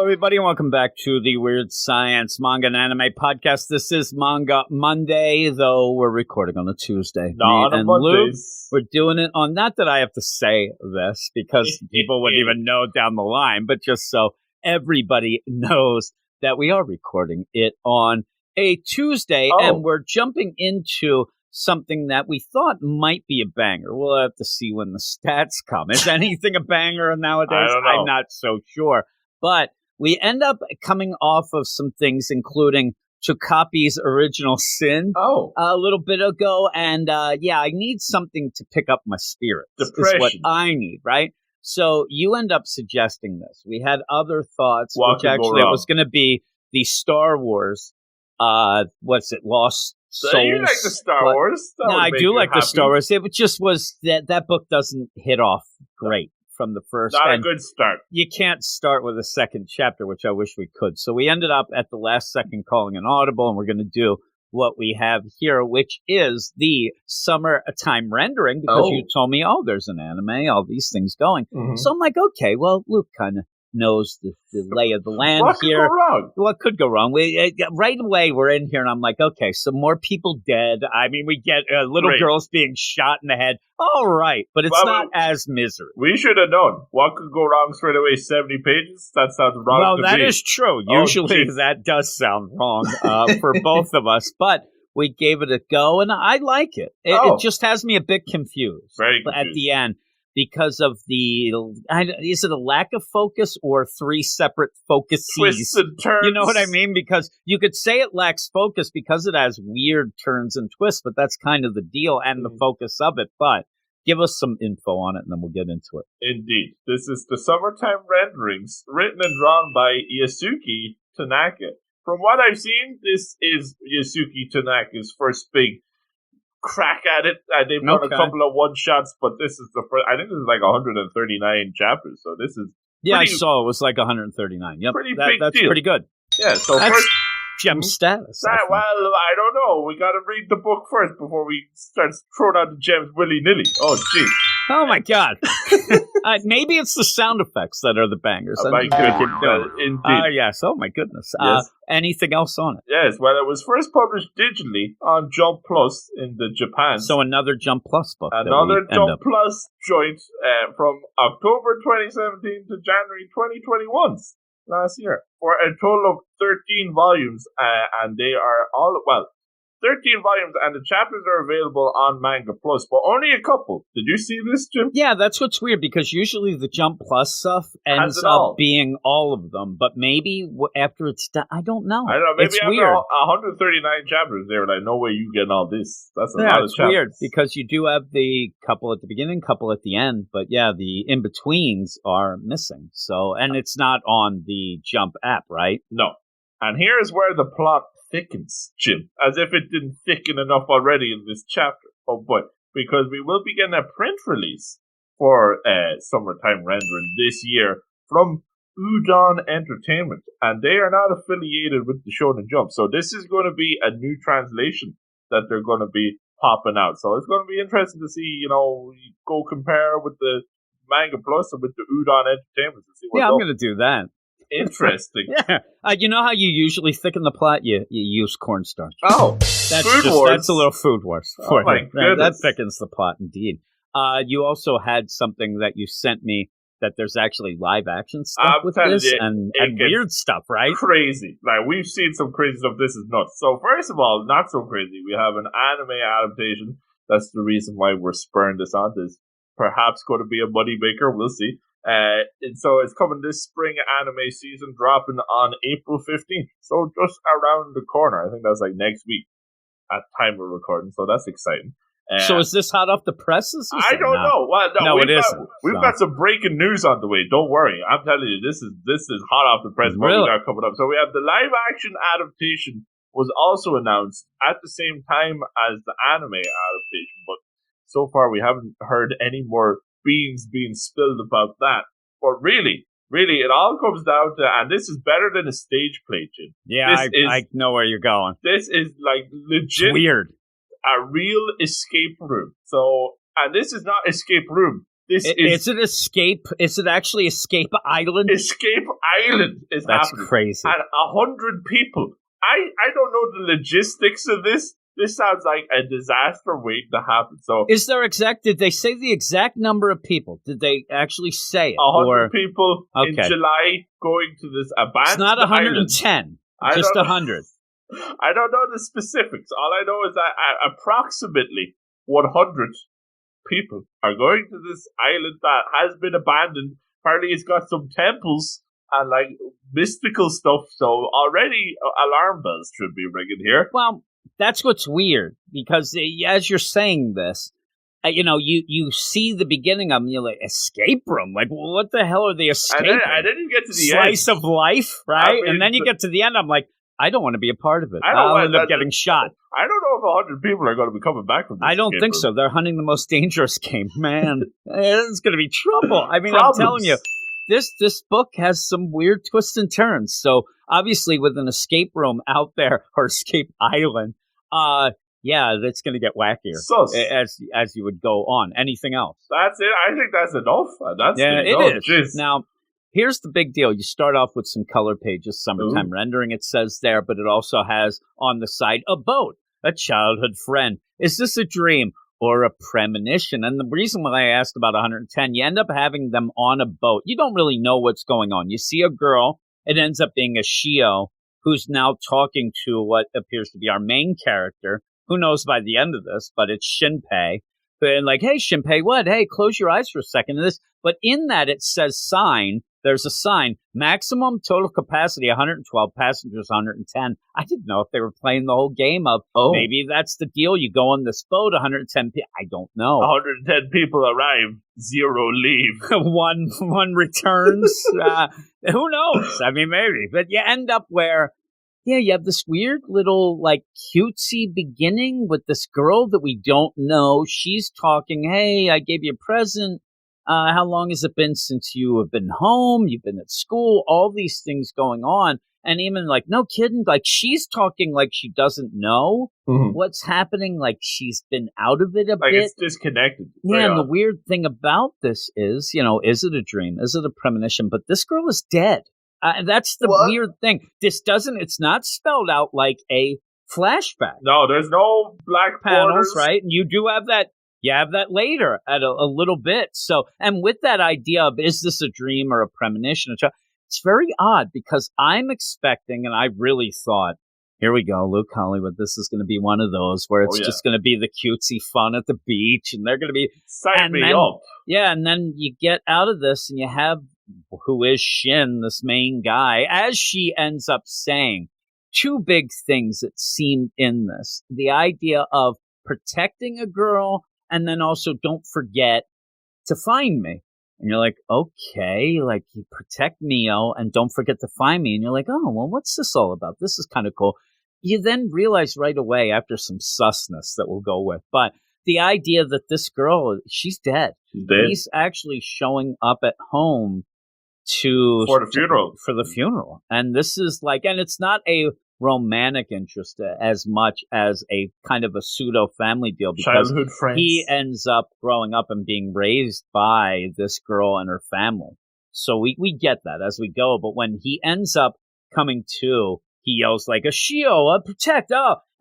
everybody, and welcome back to the Weird Science Manga and Anime Podcast. This is Manga Monday, though we're recording on a Tuesday. Not on Mondays. We're doing it on, not that I have to say this, because people wouldn't even know down the line, but just so everybody knows that we are recording it on a Tuesday, and we're jumping into something that we thought might be a banger. We'll have to see when the stats come. Is anything a banger nowadays? I don't know. I'm not so sure. But we end up coming off of some things, including Chokapi's Original Sin a little bit ago. And I need something to pick up my spirits. Depression. Is what I need, right? So you end up suggesting this. We had other thoughts, which actually it was going to be the Star Wars, Lost Souls. You like the Star Wars? No, I do like the Star Wars. It just was that book doesn't hit off great from the first. Not a good start. You can't start with a second chapter, which I wish we could. So we ended up at the last second calling an audible, and we're going to do what we have here, which is the summertime rendering, because you told me, there's an anime, all these things going. Mm-hmm. So I'm like, okay, well, Luke kind of knows the lay of the land here. What could go wrong? What could go wrong? Right away, we're in here, and I'm like, okay, so more people dead. I mean, we get little girls being shot in the head. All right, but it's not as misery. We should have known. What could go wrong straight away? 70 pages? That sounds wrong to me. Well, that is true. Usually that does sound wrong for both of us, but we gave it a go, and I like it. It just has me a bit confused. Very confused. At the end. Because of is it a lack of focus or three separate focuses? Twists and turns. You know what I mean? Because you could say it lacks focus because it has weird turns and twists, but that's kind of the deal and the focus of it. But give us some info on it, and then we'll get into it. Indeed. This is the Summertime Renderings, written and drawn by Yasuki Tanaka. From what I've seen, this is Yasuki Tanaka's first big crack at it. They've done a couple of one-shots, but this is the first. I think this is like 139 chapters, so this is I saw it was like 139. Yep, that's deal. Pretty good. Yeah, so that's first gem status. Well, I don't know. We got to read the book first before we start throwing out the gems willy-nilly. Oh, jeez. Oh, my God. Maybe it's the sound effects that are the bangers. Indeed. Yes. Oh, my goodness. Yes. Anything else on it? Yes. Well, it was first published digitally on Jump Plus in the Japan. So another Jump Plus book. Another Jump Plus joint from October 2017 to January 2021 last year for a total of 13 volumes. And they are 13 volumes, and the chapters are available on Manga Plus, but only a couple. Did you see this, Jim? Yeah, that's what's weird, because usually the Jump Plus stuff ends up being all of them, but maybe after it's done, I don't know. Maybe it's after weird. 139 chapters, they were like, no way you getting all this. That's a lot of chapters. It's weird, because you do have the couple at the beginning, couple at the end, but yeah, the in-betweens are missing. So, and it's not on the Jump app, right? No. And here's where the plot thickens, Jim, as if it didn't thicken enough already in this chapter. Oh boy, because we will be getting a print release for Summertime Rendering this year from Udon Entertainment, and they are not affiliated with the Shonen Jump, so this is going to be a new translation that they're going to be popping out. So it's going to be interesting to see, go compare with the Manga Plus and with the Udon Entertainment to see what's I'm going to do that. Interesting. Yeah. You know how you usually thicken the plot? You use cornstarch. Oh, that's a little Food Wars. Oh, my goodness. That thickens the plot, indeed. You also had something that you sent me that there's actually live action stuff with this and weird stuff, right? Crazy. Like, we've seen some crazy stuff. This is nuts. So, first of all, not so crazy. We have an anime adaptation. That's the reason why we're spurring this on. This perhaps going to be a moneymaker. We'll see. And so it's coming this spring anime season, dropping on April 15th. So just around the corner. I think that's like next week at time of recording. So that's exciting. So is this hot off the presses? I don't know. Well, no, it isn't. We've got some breaking news on the way. Don't worry. I'm telling you, this is hot off the press. Really? What we got coming up. So we have the live action adaptation was also announced at the same time as the anime adaptation. But so far we haven't heard any more beans being spilled about that. But really, it all comes down to, and this is better than a stage play, Jim. Yeah, I know where you're going. This is like legit. It's weird. A real escape room. So, and this is not escape room Is it Escape? Is it actually Escape Island? Escape Island is That's happening. crazy. And 100 people. I don't know the logistics of this. This sounds like a disaster waiting to happen. So, did they say the exact number of people? Did they actually say it? 100 people in July going to this abandoned It's not 110, island. just 100. I don't know the specifics. All I know is that approximately 100 people are going to this island that has been abandoned. Apparently it's got some temples and like mystical stuff. So already alarm bells should be ringing here. Well, that's what's weird, because as you're saying this, you see the beginning of them, you're like, escape room? Like, what the hell are they escaping? I didn't get to the Slice of life, right? And then you get to the end, I'm like, I don't want to be a part of it. I'll end up getting shot. I don't know if 100 people are going to be coming back from this. I don't think so. They're hunting the most dangerous game. Man, it's going to be trouble. I mean, Problems. I'm telling you, this book has some weird twists and turns. So obviously with an escape room out there, or escape island, that's going to get wackier as you would go on. Anything else? That's it. I think that's enough. It is. Jeez. Now, here's the big deal. You start off with some color pages, summertime rendering, it says there, but it also has on the side a boat, a childhood friend. Is this a dream or a premonition? And the reason why I asked about 110, you end up having them on a boat. You don't really know what's going on. You see a girl. It ends up being a Shio who's now talking to what appears to be our main character. Who knows by the end of this, but it's Shinpei. And like, hey, Shinpei, what? Hey, close your eyes for a second. But in that, it says sign. There's a sign. Maximum total capacity, 112. Passengers, 110. I didn't know if they were playing the whole game of, maybe that's the deal. You go on this boat, 110 people. I don't know. 110 people arrive, 0 leave. one returns. Who knows? I mean, maybe. But you end up where, you have this weird little, like, cutesy beginning with this girl that we don't know. She's talking, hey, I gave you a present. How long has it been since you have been home? You've been at school, all these things going on. And even like, no kidding, like she's talking like she doesn't know what's happening. Like she's been out of it a bit. It's disconnected. Yeah, and the weird thing about this is, is it a dream? Is it a premonition? But this girl is dead. That's the weird thing. It's not spelled out like a flashback. No, there's no black panels, borders. right? And you do have that. You have that later at a little bit. So, and with that idea of, is this a dream or a premonition? It's very odd because I'm expecting, and I really thought, here we go, Luke Hollywood, this is going to be one of those where it's just going to be the cutesy fun at the beach, and they're going to be... Sign me up. Yeah, and then you get out of this, and you have, who is Shin, this main guy, as she ends up saying, two big things that seemed in this. The idea of protecting a girl, and then also don't forget to find me. And you're like, okay, like you protect Mio and don't forget to find me. And you're like, oh, well, what's this all about? This is kind of cool. You then realize right away after some susness that we'll go with. But the idea that this girl, she's dead. She's dead. He's actually showing up at home for the funeral. And this is like, and it's not a romantic interest as much as a kind of a pseudo family deal because childhood friends. He ends up growing up and being raised by this girl and her family. So we get that as we go. But when he ends up coming to, he yells like a Shio, protect,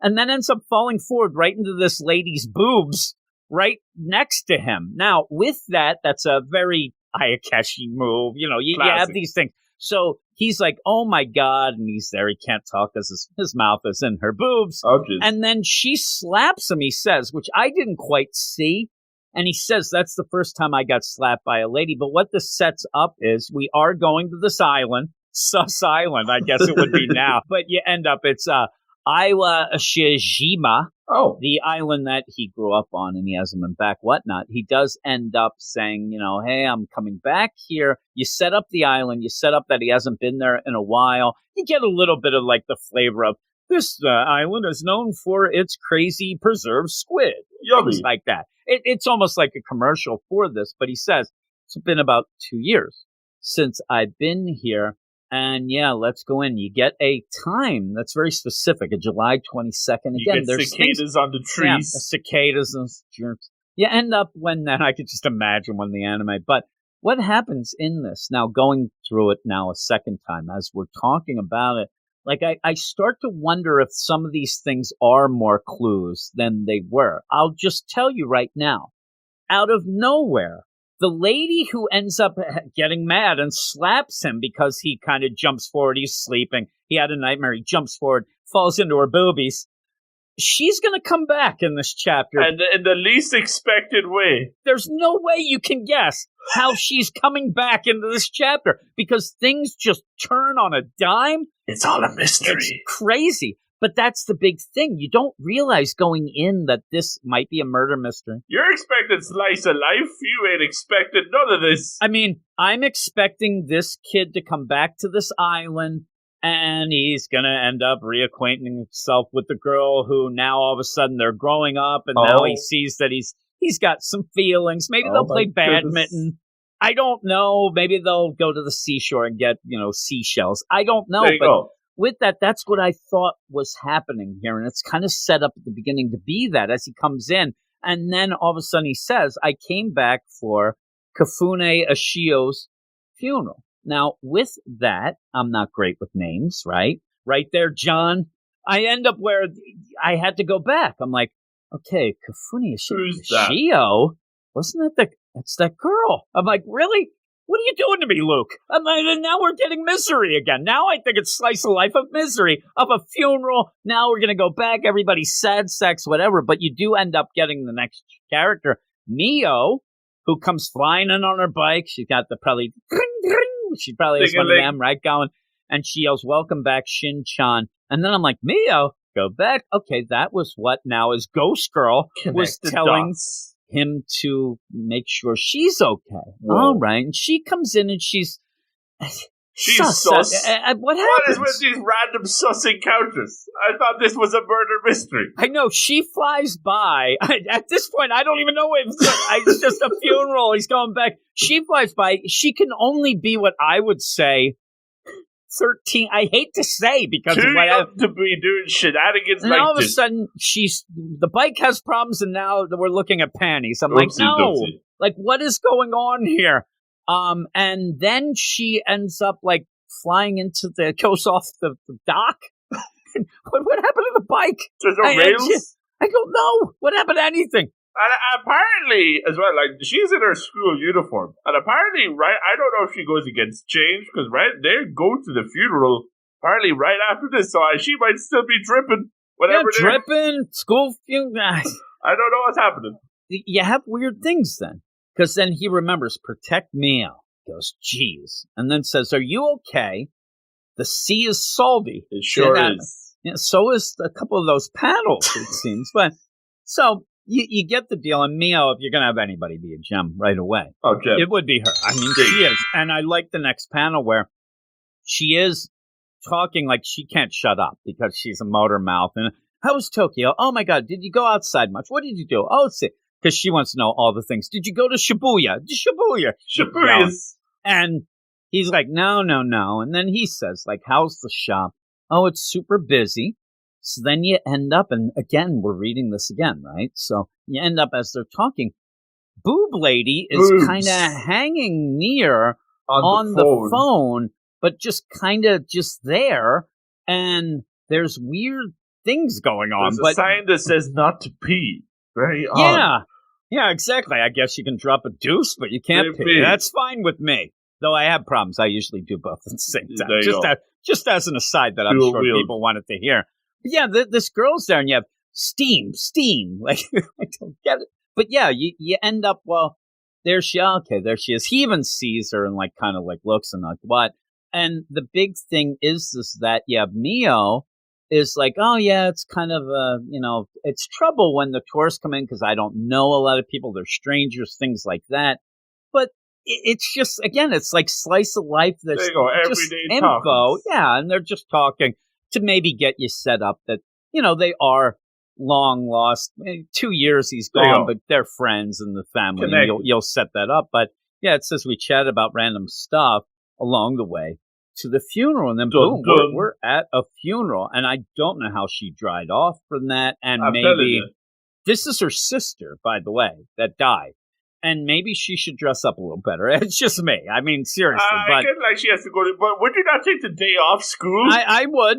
and then ends up falling forward right into this lady's boobs right next to him. Now, with that, that's a very Ayakashi move. You have these things. So he's like, oh my God. And he's there. He can't talk because his mouth is in her boobs. And then she slaps him, he says, which I didn't quite see. And he says, that's the first time I got slapped by a lady. But what this sets up is we are going to this island, Sus Island, I guess it would be now. But you end up, it's Iwa Shijima, the island that he grew up on, and he hasn't been back, whatnot. He does end up saying, hey, I'm coming back here. You set up the island. You set up that he hasn't been there in a while. You get a little bit of like the flavor of this island is known for its crazy preserved squid. Yummy. Things like that. It's almost like a commercial for this, but he says, it's been about 2 years since I've been here. And let's go in. You get a time that's very specific, a July 22nd. Again, there's cicadas on the trees. Yeah, cicadas and you end up when, and I could just imagine when the anime, but what happens in this, now going through it now a second time as we're talking about it, like I start to wonder if some of these things are more clues than they were. I'll just tell you right now, out of nowhere, the lady who ends up getting mad and slaps him because he kind of jumps forward, he's sleeping, he had a nightmare, he jumps forward, falls into her boobies. She's going to come back in this chapter. And in the least expected way. There's no way you can guess how she's coming back into this chapter because things just turn on a dime. It's all a mystery. It's crazy. But that's the big thing. You don't realize going in that this might be a murder mystery. You're expecting slice of life. You ain't expected none of this. I mean, I'm expecting this kid to come back to this island and he's going to end up reacquainting himself with the girl who now all of a sudden they're growing up and now he sees that he's got some feelings. Maybe they'll play badminton. I don't know. Maybe they'll go to the seashore and get, seashells. I don't know. But with that, that's what I thought was happening here. And it's kind of set up at the beginning to be that as he comes in. And then all of a sudden he says, I came back for Kafune Ashio's funeral. Now, with that, I'm not great with names, right? Right there, John. I end up where I had to go back. I'm like, okay, Kafune Ashio? Wasn't that's that girl. I'm like, really? What are you doing to me, Luke? I'm like, and now we're getting misery again. Now I think it's slice of life of misery, of a funeral. Now we're going to go back. Everybody's sad, sex, whatever. But you do end up getting the next character, Mio, who comes flying in on her bike. She's got the probably... She probably has one of them, right, going. And she yells, welcome back, Shin-chan. And then I'm like, Mio, go back. Okay, that was what now is Ghost Girl was telling him to make sure she's okay. Whoa. All right. And she comes in and she's sus. What happens? What is with these random sus encounters? I thought this was a murder mystery. I know. She flies by. At this point, I don't even know if it's just a funeral. He's going back. She flies by. She can only be what I would say 13. I hate to say because too young to be doing shenanigans like this. And all of a sudden, the bike has problems, and now we're looking at panties. I'm like, no. Like, what is going on here? And then she ends up like flying goes off the dock. What happened to the bike? There's no rails? I don't know. What happened to anything? And apparently, as well, like, she's in her school uniform. And apparently, right, I don't know if she goes against change, because, right, they go to the funeral, apparently, right after this, so she might still be dripping. Whatever. Yeah, dripping, school funeral. I don't know what's happening. You have weird things then. Because then he remembers, protect Mio. He goes, geez. And then says, are you okay? The sea is salty. It sure is. Yeah, so is a couple of those panels, it seems. But so you get the deal. And Mio, if you're going to have anybody be a gem right away, Gem. It would be her. I mean, she is. And I like the next panel where she is talking like she can't shut up because she's a motor mouth. And how was Tokyo? Oh, my God. Did you go outside much? What did you do? Oh, see. Because she wants to know all the things. Did you go to Shibuya? Shibuya. And he's like, no. And then he says, like, how's the shop? Oh, it's super busy. So then you end up, and again, we're reading this again, right? So you end up as they're talking. Boob Lady is kind of hanging near on the phone, but just kind of just there. And there's weird things going on. There's a sign that says not to pee. Very odd. Yeah, exactly. I guess you can drop a deuce, but you can't pee. That's fine with me. Though I have problems. I usually do both at the same time. Just as an aside that I'm sure people wanted to hear. But yeah, this girl's there and you have steam. Like, I don't get it. But yeah, you end up, well, there she is. He even sees her and like kind of like looks and like what. And the big thing is that, Mio is like, oh yeah, it's kind of it's trouble when the tourists come in because I don't know a lot of people. They're strangers, things like that. But it's just, again, it's like slice of life. That's there you go, just everyday info. Talk. Yeah, and they're just talking to maybe get you set up that, they are long lost. 2 years he's gone, but they're friends and the family. And you'll set that up. But yeah, it says we chat about random stuff along the way to the funeral, and then boom, we're at a funeral, and I don't know how she dried off from that, and maybe This is her sister, by the way, that died. And maybe she should dress up a little better. It's just me. I mean, seriously. I get like she has to go to, but would you not take the day off school? I would.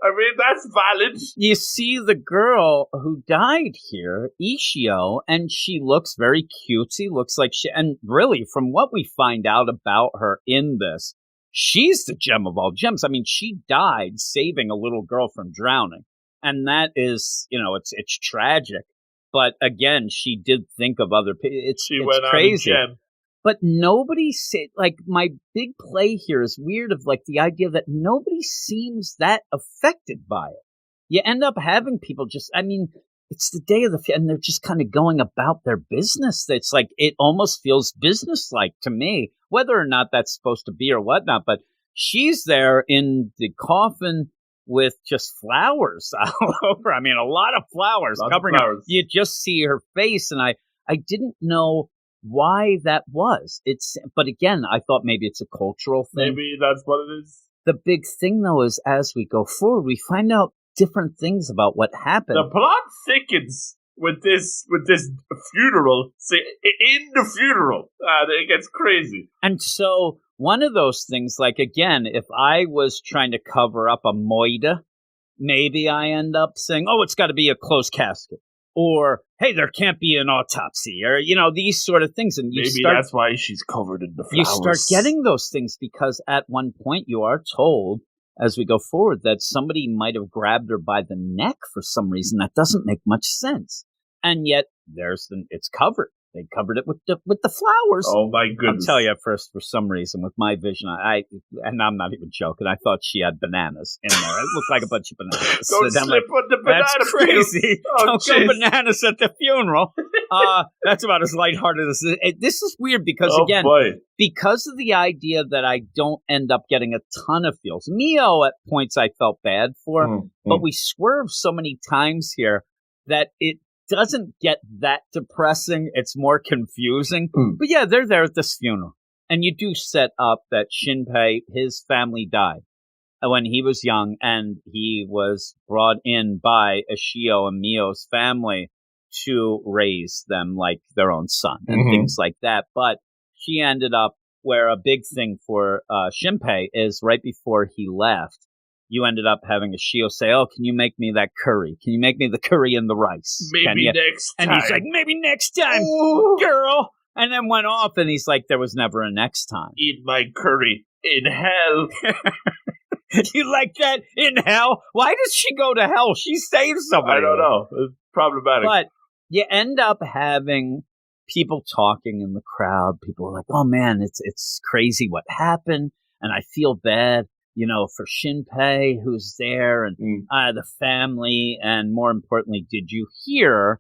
I mean, that's valid. You see the girl who died here, Ishio, and she looks very cutesy, looks like she, and really, from what we find out about her in this, she's the gem of all gems. I mean, she died saving a little girl from drowning. And that is, it's tragic. But again, she did think of other people. It's crazy. But nobody said, like, my big play here is weird of, like, the idea that nobody seems that affected by it. You end up having people just, I mean, it's the day of the, and they're just kind of going about their business. It's like, it almost feels business-like to me, whether or not that's supposed to be or whatnot. But she's there in the coffin with just flowers all over. I mean, a lot of flowers covering her. You just see her face, and I didn't know why that was. But again, I thought maybe it's a cultural thing. Maybe that's what it is. The big thing, though, is as we go forward, we find out different things about what happened. The plot thickens with this funeral. See, in the funeral, it gets crazy. And so one of those things, like, again, if I was trying to cover up a moida, maybe I end up saying, oh, it's got to be a closed casket. Or, hey, there can't be an autopsy. Or, these sort of things. And that's why she's covered in the flowers. You start getting those things because at one point you are told, as we go forward, that somebody might have grabbed her by the neck for some reason. That doesn't make much sense. And yet, it's covered. They covered it with the flowers. Oh my goodness! I'll tell you first, for some reason, with my vision, and I'm not even joking. I thought she had bananas in there. It looked like a bunch of bananas. Don't slip on the banana. That's crazy. Oh, don't go bananas at the funeral. That's about as lighthearted as this is weird because because of the idea that I don't end up getting a ton of feels. Mio at points I felt bad for, but we swerve so many times here that it doesn't get that depressing. It's more confusing. But yeah, they're there at this funeral. And you do set up that Shinpei, his family died when he was young, and he was brought in by Ishio and Mio's family to raise them like their own son and things like that. But she ended up where a big thing for Shinpei is right before he left, you ended up having Ishio say, oh, can you make me that curry? Can you make me the curry and the rice? Maybe next time. And he's like, maybe next time, girl. And then went off, and he's like, there was never a next time. Eat my curry in hell. You like that? In hell? Why does she go to hell? She saves somebody. I don't know. It's problematic. But you end up having people talking in the crowd. People are like, oh, man, it's crazy what happened, and I feel bad. For Shinpei, who's there, and the family, and more importantly, did you hear,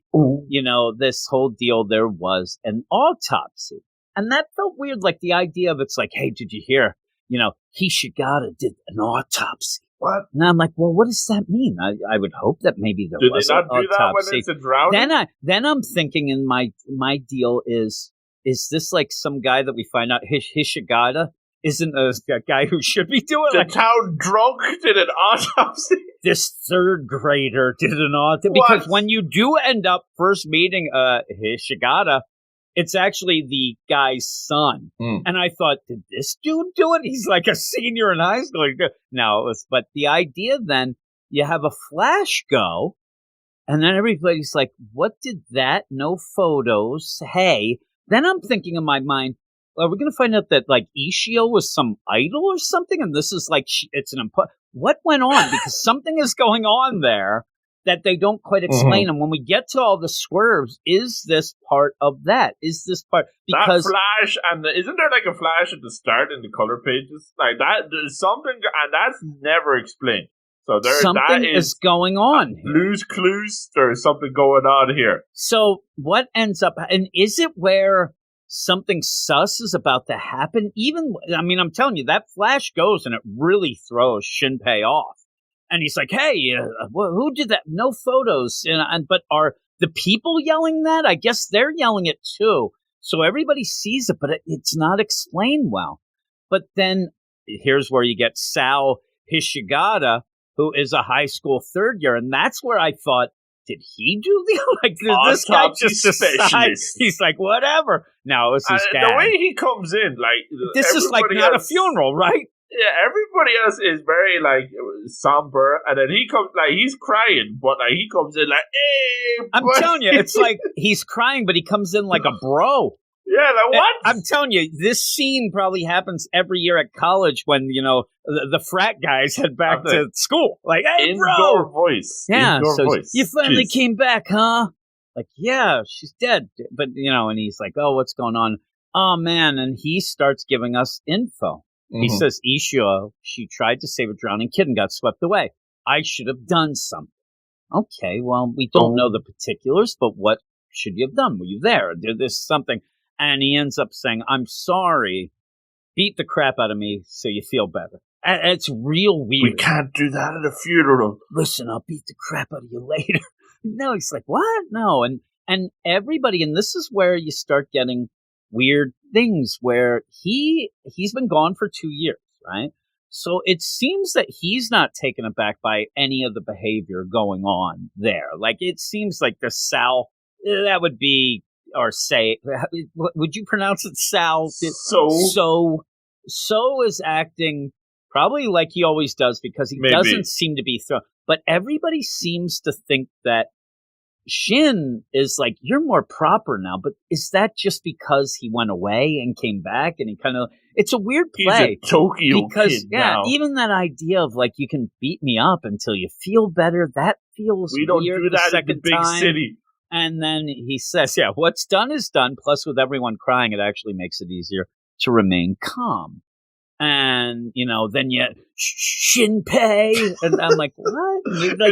this whole deal, there was an autopsy. And that felt weird, like the idea of it's like, hey, did you hear, Hishigata did an autopsy. What? And I'm like, well, what does that mean? I would hope that maybe there was an autopsy. Did they not do that when it's a drowning? Then I'm thinking in my deal is this like some guy that we find out, Hishigata, isn't a guy who should be doing the town drunk did an autopsy. This third grader did an autopsy because when you do end up first meeting Hishigata, it's actually the guy's son. And I thought, did this dude do it? He's like a senior in high school. No, it was. But the idea then you have a flash go, and then everybody's like, "What did that? No photos. Hey." Then I'm thinking in my mind, are we going to find out that, like, Ishio was some idol or something? And this is, like, it's an what went on? Because something is going on there that they don't quite explain. And when we get to all the swerves, is this part of that? Is this part? Because that flash, and isn't there, like, a flash at the start in the color pages? Like, that, there's something, and that's never explained. So something is going on. Blues Clues, there's something going on here. So what ends up, and is it where something sus is about to happen? I'm telling you, that flash goes and it really throws Shinpei off. And he's like, hey, who did that? No photos. But are the people yelling that? I guess they're yelling it too. So everybody sees it, but it's not explained well. But then here's where you get Sao Hishigata, who is a high school third year. And that's where I thought, did he do the like? Did this guy just decide? He's like, whatever. No, it was his dad. The way he comes in, like this is like not a funeral, right? Yeah, everybody else is very like somber, and then he comes like he's crying, but like he comes in like, hey. I'm telling you, it's like he's crying, but he comes in like a bro. Yeah, like what? I'm telling you, this scene probably happens every year at college when, the frat guys head back to school. Like, hey, Indoor voice. Yeah, Indoor voice. You finally came back, huh? Like, yeah, she's dead. But, and he's like, oh, what's going on? Oh, man. And he starts giving us info. Mm-hmm. He says, Ishio, she tried to save a drowning kid and got swept away. I should have done something. Okay, well, we don't know the particulars, but what should you have done? Were you there? Did this something? And he ends up saying, I'm sorry, beat the crap out of me so you feel better. And it's real weird. We can't do that at a funeral. Listen, I'll beat the crap out of you later. No, he's like, what? No. And everybody, and this is where you start getting weird things where he's been gone for 2 years, right? So it seems that he's not taken aback by any of the behavior going on there. Like, it seems like the Sal, that would be... Or say, would you pronounce it Sal? So is acting probably like he always does because he doesn't seem to be thrown. But everybody seems to think that Shin is like, you're more proper now. But is that just because he went away and came back and he kind of, it's a weird play. He's a Tokyo kid now. Even that idea of like, you can beat me up until you feel better, that feels weird. We don't do that in the big city. And then he says, yeah, what's done is done. Plus, with everyone crying, it actually makes it easier to remain calm. And, then you, Shinpei. And I'm like, what? Like, it's very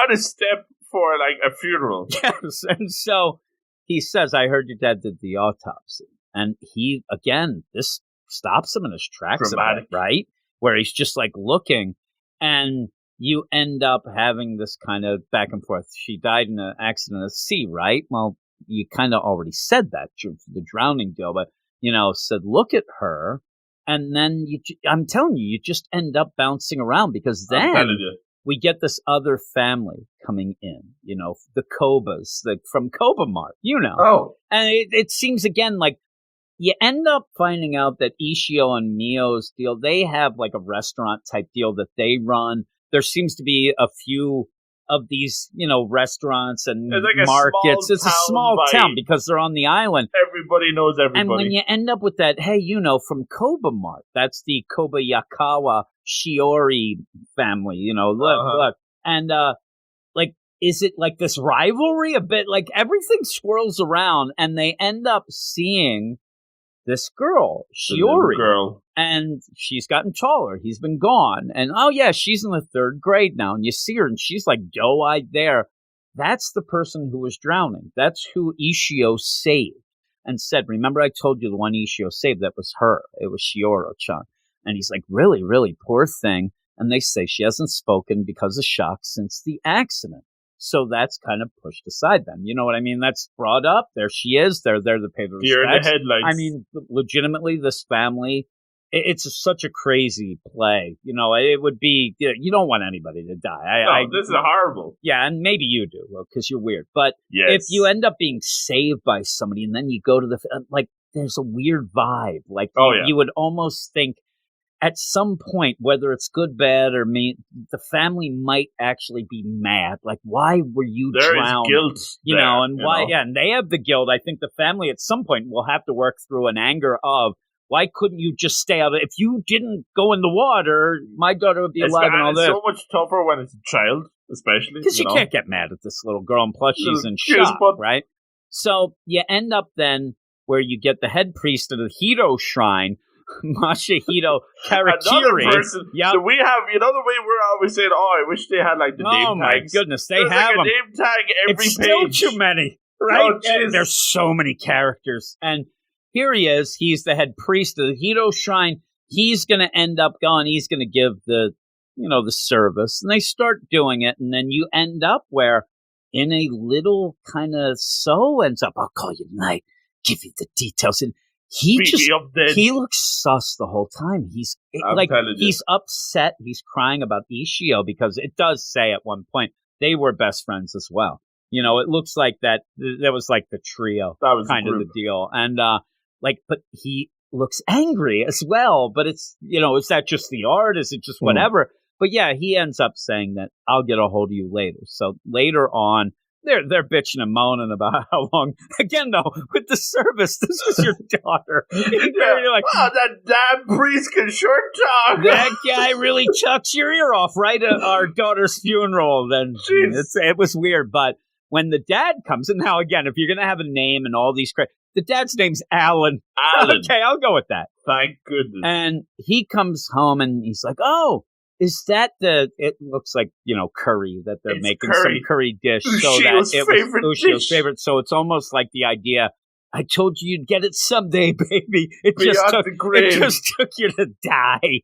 out of step for, like, a funeral. Yes. And so he says, I heard your dad did the autopsy. And he, again, this stops him in his tracks, about it, right? Where he's just, like, looking. And you end up having this kind of back and forth. She died in an accident at sea, right? Well, you kind of already said that, the drowning deal, but, said, look at her. And then I'm telling you, you just end up bouncing around because then we get this other family coming in, the Kobas, from Koba Mart, Oh. And it seems again like you end up finding out that Ishio and Mio's deal, they have like a restaurant type deal that they run. There seems to be a few of these, restaurants and markets. It's a small town because they're on the island. Everybody knows everybody. And when you end up with that, hey, from Koba Mart, that's the Kobayakawa Shiori family, look. And, is it like this rivalry a bit? Like everything swirls around and they end up seeing this girl, Shiori, and she's gotten taller. He's been gone. And, oh, yeah, she's in the 3rd grade now. And you see her, and she's like doe-eyed there. That's the person who was drowning. That's who Ishio saved and said, remember I told you the one Ishio saved? That was her. It was Shioro-chan. And he's like, really, really, poor thing. And they say she hasn't spoken because of shock since the accident. So that's kind of pushed aside then. You know what I mean? That's brought up. There she is. They're there to pay the respects. Deer in the headlights. I mean, legitimately, this family, it's such a crazy play. It would be, you don't want anybody to die. This is horrible. Yeah, and maybe you do, because you're weird. But if you end up being saved by somebody and then you go to the, there's a weird vibe. You would almost think, at some point, whether it's good, bad, or the family might actually be mad. Like, why were you drowned? There is guilt, why? Yeah, and they have the guilt. I think the family at some point will have to work through an anger of, why couldn't you just stay out? If you didn't go in the water, my daughter would be alive and all this. It's so much tougher when it's a child, especially. Because you can't get mad at this little girl, and plus she's in shock, right? So you end up then where you get the head priest of the Hito Shrine, Masahito Karakiri. Another person. Yep. So we have, the way we're always saying, I wish they had the name tags. Oh my goodness, There's have them. A name tag every it's page. Still too many, right? Oh, there's so many characters. And here he is. He's the head priest of the Hito Shrine. He's going to end up going, he's going to give the service. And they start doing it. And then you end up where in a little kind of ends up, I'll call you tonight, give you the details. And he looks sus the whole time. He's upset. He's crying about Ishio because it does say at one point they were best friends as well. It looks like that was like the trio. That was kind of the deal. And but he looks angry as well. But it's, is that just the art? Is it just whatever? But yeah, he ends up saying that I'll get a hold of you later. So later on, they're bitching and moaning about how long. Again, though, with the service, this was your daughter. You're like, oh, that damn priest can short talk. That guy really chucks your ear off right at our daughter's funeral. Then it was weird. But when the dad comes, and now again, if you're going to have a name and all these the dad's name's Alan. Okay, I'll go with that. Thank goodness. And he comes home and he's like, oh, is that it looks like, curry that they're making some curry dish. So that it was Ushio's favorite. So it's almost like the idea, I told you you'd get it someday, baby. It just took you to die.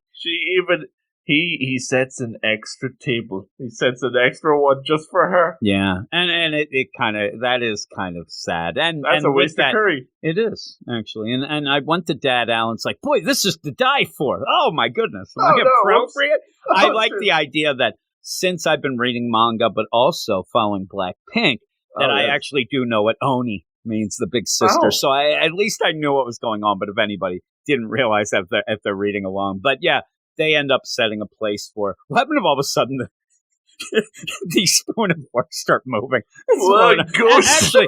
He sets an extra table. He sets an extra one just for her. Yeah. And it kind of, that is kind of sad. And that's a waste of curry. It is, actually. And I went to Dad. Alan's like, boy, this is to die for. Oh, my goodness. Am I appropriate? I like the idea that since I've been reading manga, but also following Blackpink, that I actually do know what Oni means, the big sister. So at least I knew what was going on. But if anybody didn't realize that if they're reading along. But yeah. They end up setting a place for. What happened if all of a sudden the spoon and fork start moving? Actually,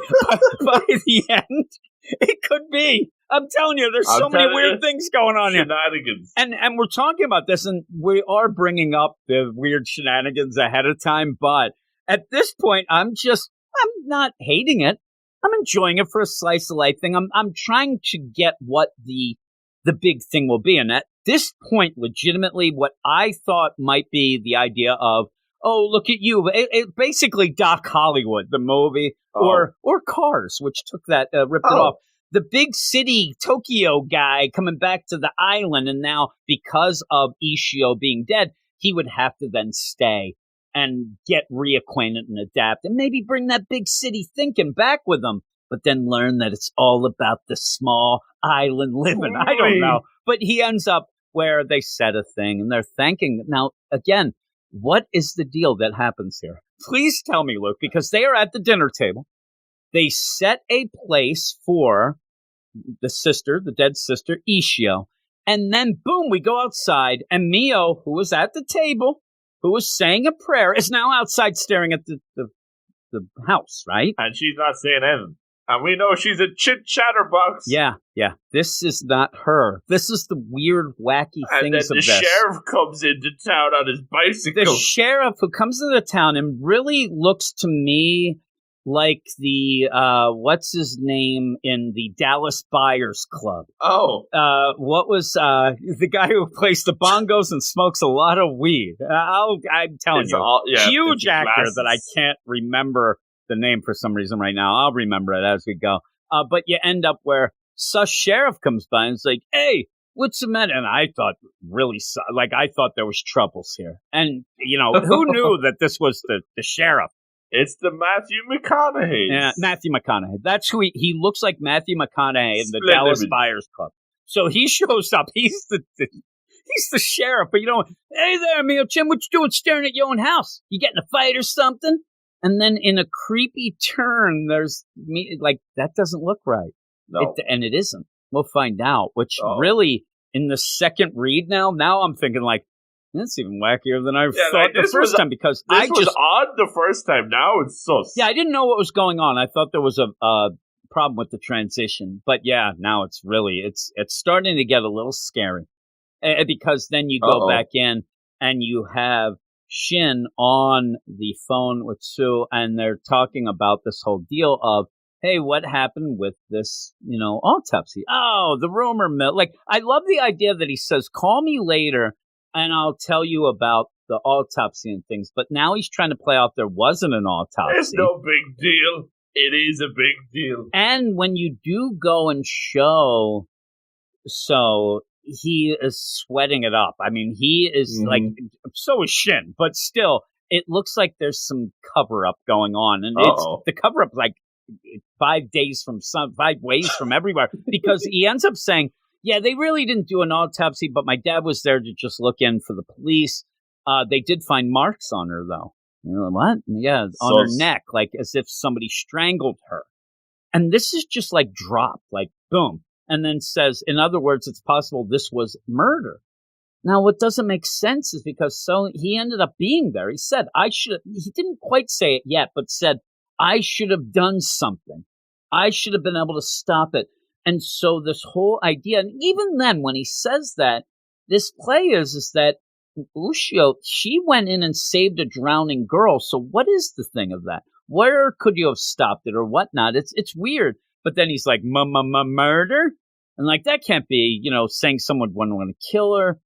by the end, it could be. I'm telling you, there's so many weird things going on here. Shenanigans. And we're talking about this, and we are bringing up the weird shenanigans ahead of time. But at this point, I'm not hating it. I'm enjoying it for a slice of life thing. I'm trying to get what the big thing will be, and at this point, legitimately, what I thought might be the idea of, oh, look at you. It basically Doc Hollywood, the movie, or Cars, which took that, ripped it off. The big city Tokyo guy coming back to the island, and now because of Ishio being dead, he would have to then stay and get reacquainted and adapt, and maybe bring that big city thinking back with him, but then learn that it's all about the small island living. I don't know. But he ends up where they set a thing and they're thanking. Now, again, what is the deal that happens here? Please tell me, Luke, because they are at the dinner table. They set a place for the dead sister, Ishio. And then, boom, we go outside. And Mio, who was at the table, who was saying a prayer, is now outside staring at the house, right? And she's not saying anything. And we know she's a chit-chatterbox. Yeah. This is not her. This is the weird, wacky things of this. And then the sheriff comes into town on his bicycle. The sheriff who comes into town and really looks to me like the, what's his name in the Dallas Buyers Club? Oh. What was, the guy who plays the bongos and smokes a lot of weed? I'm telling you. Huge actor that I can't remember the name for some reason right now. I'll remember it as we go. But you end up where sus sheriff comes by and is like, hey, what's the matter? And I thought I thought there was troubles here. And, who knew that this was the sheriff? It's the Matthew McConaughey. Yeah, Matthew McConaughey. That's who he looks like, Matthew McConaughey in the Dallas Buyers Club. So he shows up. He's the sheriff. But hey there, Mio Jim, what you doing staring at your own house? You getting a fight or something? And then in a creepy turn, there's me like, that doesn't look right. No. And it isn't. We'll find out, which really in the second read now I'm thinking like, that's even wackier than I thought the first time, because this was odd the first time. Now it's sus. Yeah, I didn't know what was going on. I thought there was a problem with the transition, but yeah, now it's starting to get a little scary, because then you go back in and you have Shin on the phone with Sue, and they're talking about this whole deal of, hey, what happened with this, autopsy? Oh, the rumor mill. Like, I love the idea that he says, call me later and I'll tell you about the autopsy and things. But now he's trying to play off there wasn't an autopsy. It's no big deal. It is a big deal. And when you do go and show, so he is sweating it up. I mean, he is like, so is Shin, but still, it looks like there's some cover up going on. And it's the cover up like 5 ways from everywhere, because he ends up saying, yeah, they really didn't do an autopsy, but my dad was there to just look in for the police. They did find marks on her, though. What? Yeah, on her neck, like as if somebody strangled her. And this is just like dropped, like boom. And then says, in other words, it's possible this was murder. Now, what doesn't make sense is because he ended up being there. He said, he didn't quite say it yet, but said, I should have done something. I should have been able to stop it. And so this whole idea, and even then when he says that, this play is that Ushio, she went in and saved a drowning girl. So what is the thing of that? Where could you have stopped it or whatnot? It's weird. But then he's like, murder? And like, that can't be, saying someone wouldn't want to kill her.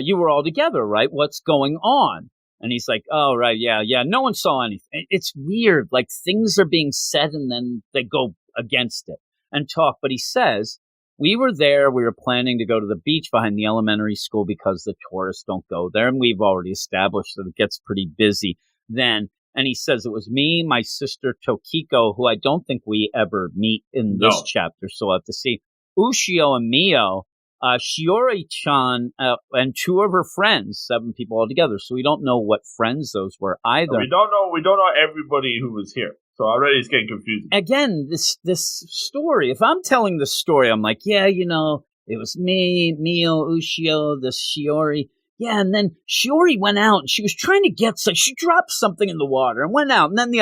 You were all together, right? What's going on? And he's like, oh, right, yeah. No one saw anything. It's weird. Like, things are being said and then they go against it and talk. But he says, we were there. We were planning to go to the beach behind the elementary school because the tourists don't go there. And we've already established that it gets pretty busy then. And he says, it was me, my sister Tokiko, who I don't think we ever meet in this chapter. So we'll have to see. Ushio and Mio, Shiori-chan, and two of her friends, 7 people altogether. So we don't know what friends those were either. We don't know everybody who was here. So already it's getting confusing. Again, this story, if I'm telling the story, I'm like, yeah, it was me, Mio, Ushio, the Shiori. Yeah, and then Shiori went out and she was trying to get she dropped something in the water and went out. And then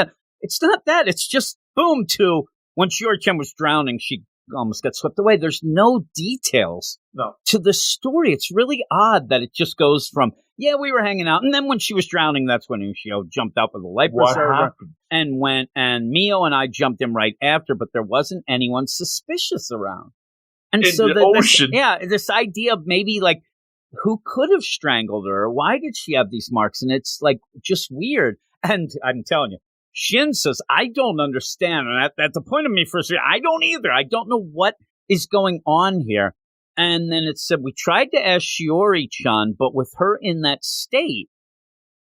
it's not that. It's just boom to when Shiori-chan was drowning, she almost got swept away. There's no details to the story. It's really odd that it just goes from, yeah, we were hanging out. And then when she was drowning, that's when Ushio jumped out with a life preserver and went, and Mio and I jumped in right after, but there wasn't anyone suspicious around. And in so the ocean. This idea of maybe like, who could have strangled her? Why did she have these marks? And it's like just weird. And I'm telling you, Shin says, I don't understand. And at the point of me first, I don't either. I don't know what is going on here. And then it said, we tried to ask Shiori-chan, but with her in that state,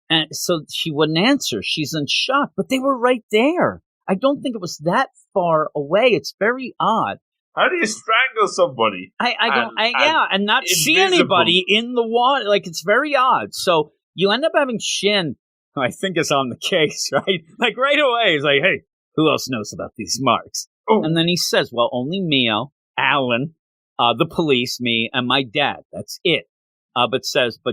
and so she wouldn't answer. She's in shock, but they were right there. I don't think it was that far away. It's very odd. How do you strangle somebody? And not see anybody in the water. Like, it's very odd. So you end up having Shin, who I think is on the case, right? Like, right away, he's like, hey, who else knows about these marks? Oh. And then he says, well, only Mio, Alan, the police, me, and my dad. That's it. But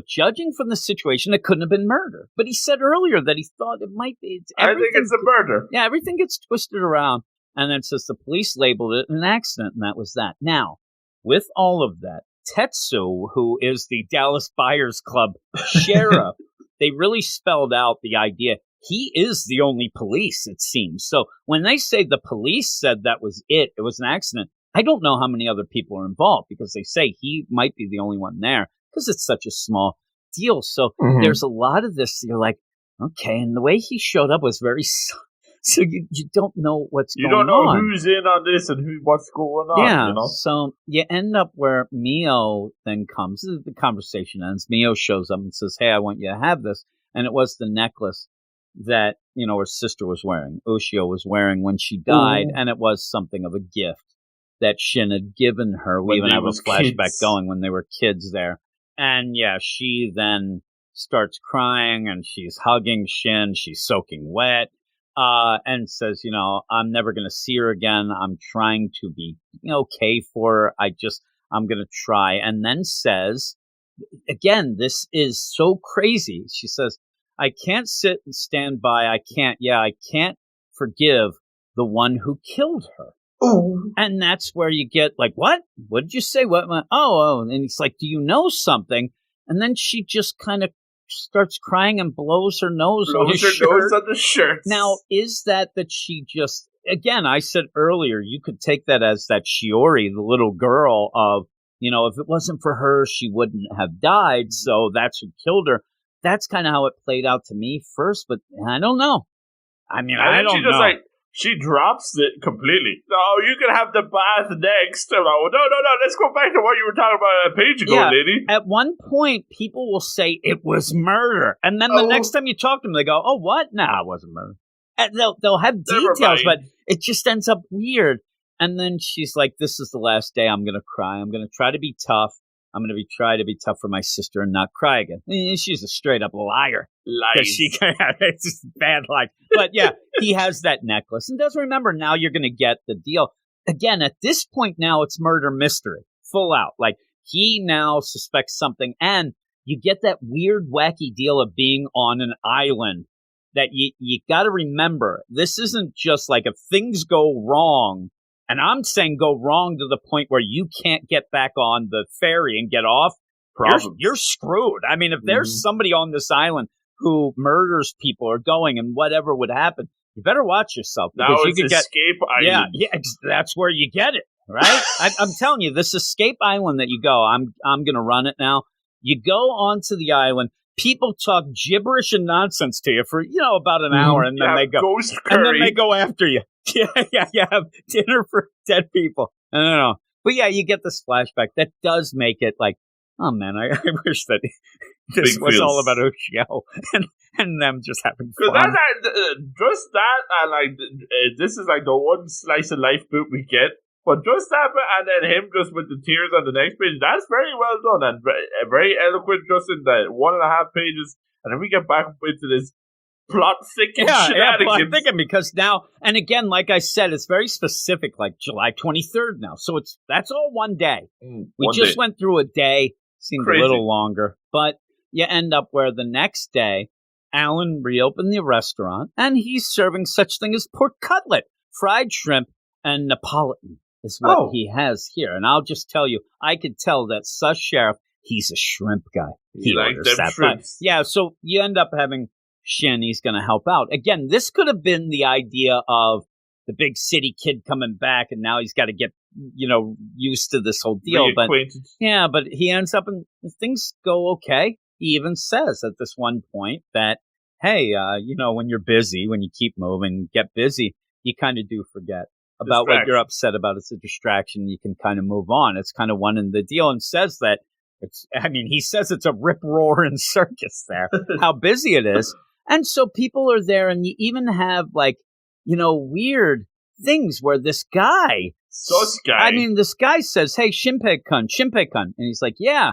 judging from the situation, it couldn't have been murder. But he said earlier that he thought it might be. I think it's a murder. Yeah, everything gets twisted around. And then it says the police labeled it an accident, and that was that. Now, with all of that, Tetsu, who is the Dallas Buyers Club sheriff, they really spelled out the idea. He is the only police, it seems. So when they say the police said that was it was an accident, I don't know how many other people are involved because they say he might be the only one there because it's such a small deal. So there's a lot of this. You're like, okay. And the way he showed up was very... So you don't know what's going on. You don't know who's in on this and what's going on. Yeah, so you end up where Mio then comes. The conversation ends. Mio shows up and says, hey, I want you to have this. And it was the necklace that, her sister was wearing. Ushio was wearing when she died. And it was something of a gift that Shin had given her. We even have a flashback going when they were kids there. And yeah, she then starts crying and she's hugging Shin. She's soaking wet. And says, I'm never going to see her again. I'm trying to be okay for her. I'm going to try. And then says, again, this is so crazy. She says, I can't sit and stand by. I can't forgive the one who killed her. Ooh. And that's where you get like, what? What did you say? What? Oh. And he's like, do you know something? And then she just kind of starts crying and blows her nose on his shirt. Nose on the shirt. Now, is that she just, again, I said earlier, you could take that as that Shiori, the little girl of, if it wasn't for her, she wouldn't have died. So that's who killed her. That's kind of how it played out to me first, but I don't know. I don't know. She drops it completely. No, you can have the bath next. No, let's go back to what you were talking about a page ago, lady. At one point, people will say it was murder. And then the next time you talk to them, they go, oh, what? Nah, it wasn't murder. And they'll have details, but it just ends up weird. And then she's like, this is the last day I'm going to cry. I'm going to try to be tough. I'm going to try to be tough for my sister and not cry again. She's a straight up liar. Lies. It's just bad life. But yeah, he has that necklace. And does remember, now you're going to get the deal. Again, at this point now, it's murder mystery. Full out. Like, he now suspects something. And you get that weird, wacky deal of being on an island that you got to remember. This isn't just like if things go wrong. And I'm saying go wrong to the point where you can't get back on the ferry and get off. You're screwed. I mean, if there's somebody on this island who murders people or going and whatever would happen, you better watch yourself. Now it's Escape Island. Yeah, that's where you get it, right? I'm telling you, this Escape Island that you go, I'm going to run it now. You go onto the island. People talk gibberish and nonsense to you for, about an hour, and then they go. Ghost curry. And then they go after you. Yeah, have dinner for dead people. I don't know. But yeah, you get this flashback. That does make it like, oh man, I wish that this was all about Ushio and them just having fun. Because just that, and like, this is like the one slice of life boot we get. But just that, and then him just with the tears on the next page, that's very well done and very eloquent just in the 1.5 pages. And then we get back into this plot thicken shenanigans. Plot thicken, because now, and again, like I said, it's very specific, like July 23rd now. So that's all one day. We just went through a day, seemed a little longer, but you end up where the next day, Alan reopened the restaurant, and he's serving such thing as pork cutlet, fried shrimp, and Neapolitan is what he has here. And I'll just tell you, I could tell that Sus Sheriff, he's a shrimp guy. He orders that. Shrimps. Yeah, so you end up having Shin, he's going to help out. Again, this could have been the idea of the big city kid coming back, and now he's got to get, used to this whole deal. But he ends up and things go okay. He even says at this one point that, hey, when you're busy, when you keep moving, get busy, you kind of do forget about what you're upset about. It's a distraction. You can kind of move on. It's kind of one in the deal, and says that he says it's a rip-roaring circus there, how busy it is. And so people are there, and you even have weird things where this guy, this guy says, hey, Shinpei-kun, and he's like, yeah,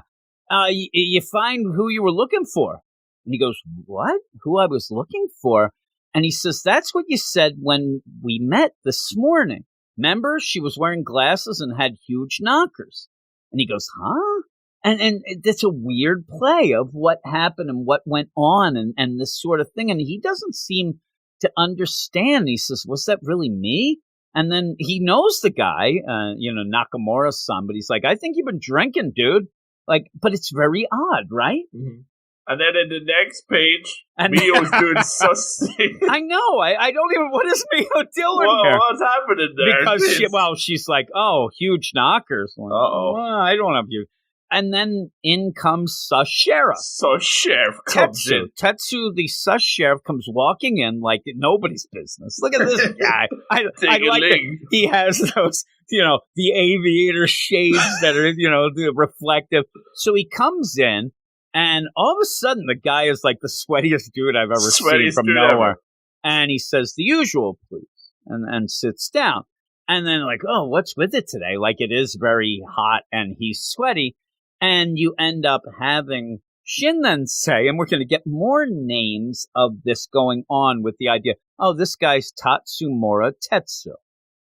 you find who you were looking for. And he goes, what? Who I was looking for? And he says, that's what you said when we met this morning. Remember, she was wearing glasses and had huge knockers. And he goes, huh? And it's a weird play of what happened and what went on and this sort of thing. And he doesn't seem to understand. He says, was that really me? And then he knows the guy, Nakamura-san, but he's like, I think you've been drinking, dude. Like, but it's very odd, right? Mm-hmm. And then in the next page, Mio's doing sus. I know. I don't even. What is Mio doing here? What's happening there? Because she's like, oh, huge knockers. Like, I don't have you. And then in comes Sus Sheriff. Sus Sheriff comes in. Tetsu, the Sus Sheriff, comes walking in like nobody's business. Look at this guy. I like that he has those, the aviator shades that are, the reflective. So he comes in. And all of a sudden, the guy is like the sweatiest dude I've ever seen from nowhere. And he says, the usual, please, and sits down. And then like, oh, what's with it today? Like, it is very hot and he's sweaty. And you end up having Shin then say, and we're going to get more names of this going on with the idea, oh, this guy's Tatsumura Tetsu.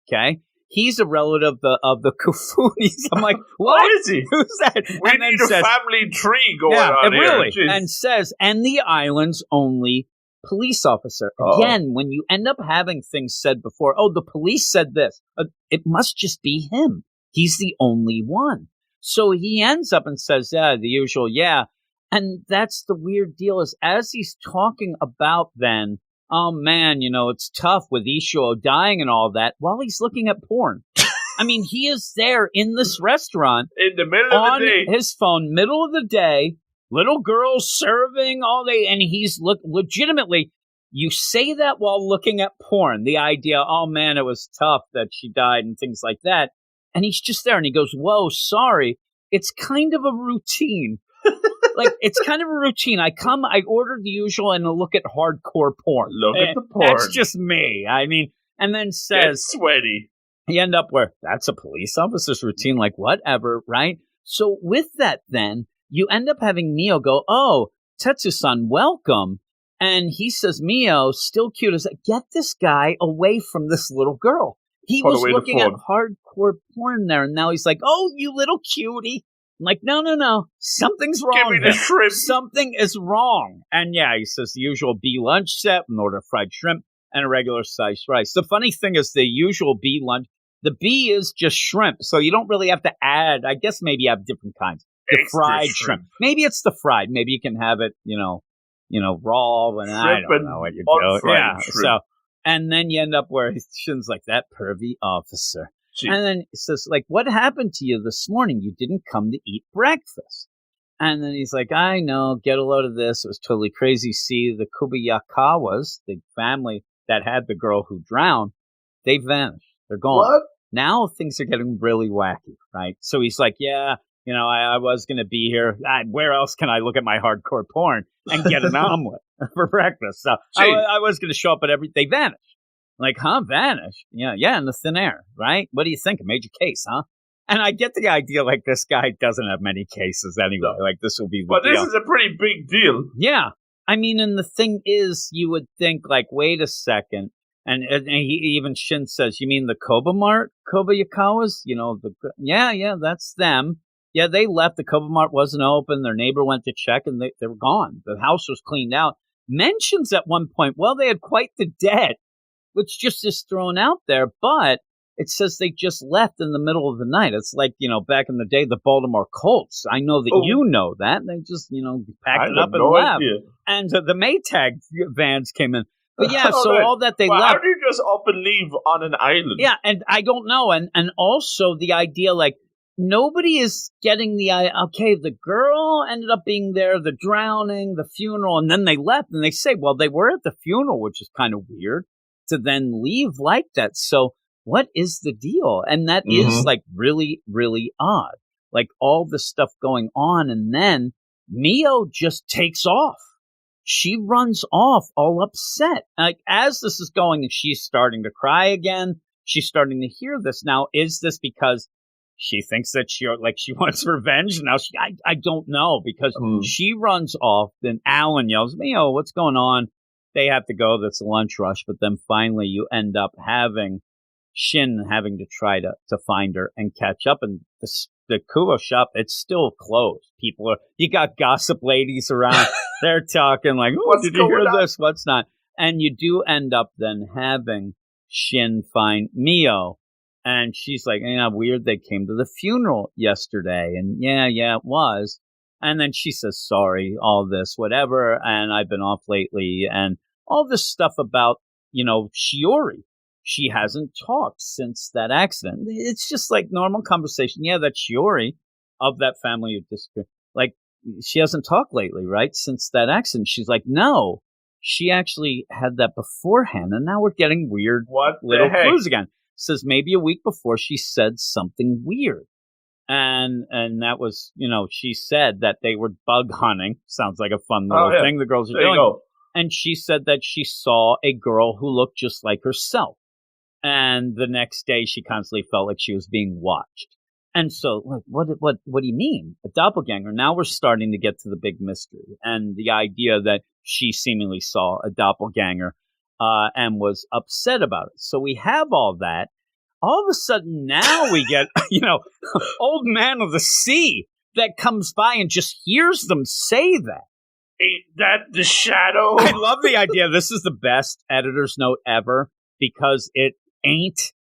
Okay? He's a relative of the Kufunis. I'm like, what is he? Who's that? We need a family tree going on here. Really. And says, and the island's only police officer. Again, when you end up having things said before, oh, the police said this. It must just be him. He's the only one. So he ends up and says, the usual, And that's the weird deal is as he's talking about then, oh, man, it's tough with Ishio dying and all that while he's looking at porn. I mean, he is there in this restaurant. In the middle of the day. On his phone, middle of the day, little girls serving all day. And he's legitimately, you say that while looking at porn. The idea, oh, man, it was tough that she died and things like that. And he's just there and he goes, whoa, sorry. It's kind of a routine. Like, it's kind of a routine. I order the usual and I look at hardcore porn. Look at the porn. That's just me. I mean, and then says... Get sweaty. You end up where, that's a police officer's routine, like, whatever, right? So with that, then, you end up having Mio go, oh, Tetsu-san, welcome. And he says, Mio, still cute as get this guy away from this little girl. He was looking at hardcore porn there, and now he's like, oh, you little cutie. I'm like, no. Something's wrong. Give me the shrimp. Something is wrong. And yeah, he says the usual B lunch set, an order of fried shrimp, and a regular sized rice. The funny thing is the usual B lunch, the B is just shrimp, so you don't really have to add. I guess maybe you have different kinds. The fried shrimp. Maybe it's the fried. Maybe you can have it, raw. And I don't know what you do. Yeah. Shrimp. So, and then you end up where Shin's like, that pervy officer. Jeez. And then he says, like, what happened to you this morning? You didn't come to eat breakfast. And then he's like, I know, get a load of this. It was totally crazy. See, the Kubayakawas, the family that had the girl who drowned, they vanished. They're gone. What? Now things are getting really wacky, right? So he's like, yeah, I was going to be here. Where else can I look at my hardcore porn and get an omelet for breakfast? So I was going to show up at they vanished. Like, huh? Vanished? Yeah, in the thin air, right? What do you think? A major case, huh? And I get the idea, like, this guy doesn't have many cases anyway. Like, this will be the deal. This is a pretty big deal. Yeah. I mean, and the thing is, you would think, like, wait a second. And even Shin says, you mean the Kobayakawas? Yeah, that's them. Yeah, they left. The Koba Mart wasn't open. Their neighbor went to check, and they were gone. The house was cleaned out. Mentions at one point, well, they had quite the debt, which just is thrown out there. But it says they just left in the middle of the night. It's like, back in the day, the Baltimore Colts. I know that you know that. They just, packed it up and left. Idea. And the Maytag vans came in. But yeah, so all that they left. How do you just up and leave on an island? Yeah, and I don't know. And also the idea, like, nobody is getting the idea. Okay, the girl ended up being there, the drowning, the funeral, and then they left. And they say, well, they were at the funeral, which is kind of weird, to then leave like that. So what is the deal? And that is, like, really, really odd. Like, all the stuff going on, and then Mio just takes off. She runs off all upset. Like, as this is going, and she's starting to cry again. She's starting to hear this. Now, is this because she thinks that she wants revenge? Now, I don't know, because she runs off. Then Alan yells, Mio, what's going on? They have to go. That's a lunch rush. But then finally you end up having Shin having to try to find her and catch up. And the Kubo shop, it's still closed. You got gossip ladies around. They're talking like, oh, did you hear this? What's not? And you do end up then having Shin find Mio. And she's like, weird, they came to the funeral yesterday. And yeah, it was. And then she says, sorry, all this, whatever. And I've been off lately. And all this stuff about, Shiori. She hasn't talked since that accident. It's just like normal conversation. Yeah, that's Shiori of that family who disappeared. Like, she hasn't talked lately, right? Since that accident. She's like, no, she actually had that beforehand. And now we're getting weird little clues again. Says maybe a week before she said something weird. And that was, she said that they were bug hunting. Sounds like a fun little thing the girls are doing. And she said that she saw a girl who looked just like herself. And the next day she constantly felt like she was being watched. And so, like, what do you mean? A doppelganger? Now we're starting to get to the big mystery. And the idea that she seemingly saw a doppelganger and was upset about it. So we have all that. All of a sudden now we get, old man of the sea that comes by and just hears them say that. Ain't that the shadow? I love the idea. This is the best editor's note ever, because it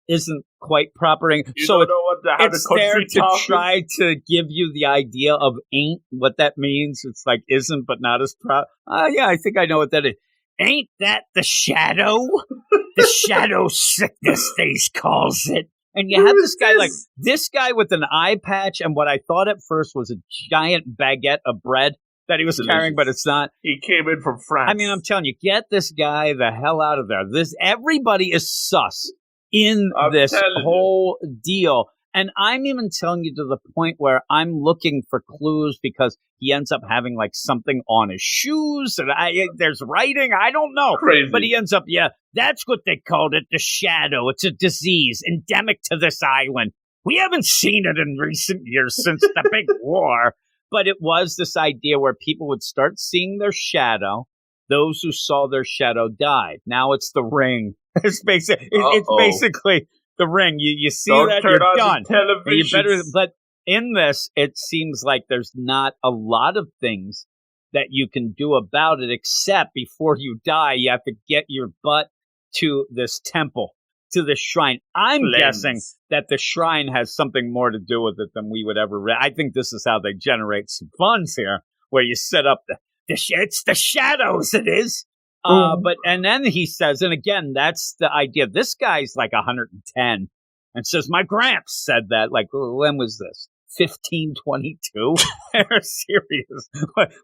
isn't quite proper. So it's there to try to give you the idea of ain't, what that means. It's like isn't, but not as proud. Yeah, I think I know what that is. Ain't that the shadow? The shadow sickness, they calls it. And you have this guy with an eye patch, and what I thought at first was a giant baguette of bread that he was carrying, but it's not. He came in from France. I mean, I'm telling you, get this guy the hell out of there. Everybody is sus in this whole deal. And I'm even telling you to the point where I'm looking for clues, because he ends up having like something on his shoes, and there's writing. I don't know. Crazy. But he ends up, that's what they called it, the shadow. It's a disease endemic to this island. We haven't seen it in recent years since the big war. But it was this idea where people would start seeing their shadow. Those who saw their shadow died. Now it's the ring. It's basically the ring. You see Don't that, turn you're on done. the television. But in this, it seems like there's not a lot of things that you can do about it, except before you die, you have to get your butt to this temple, to the shrine. I'm guessing that the shrine has something more to do with it than we would ever I think this is how they generate some funds here, where you set up it's the shadows, it is. And then he says, and again, that's the idea. This guy's like 110 and says, my gramps said that. Like, when was this? 1522? Serious?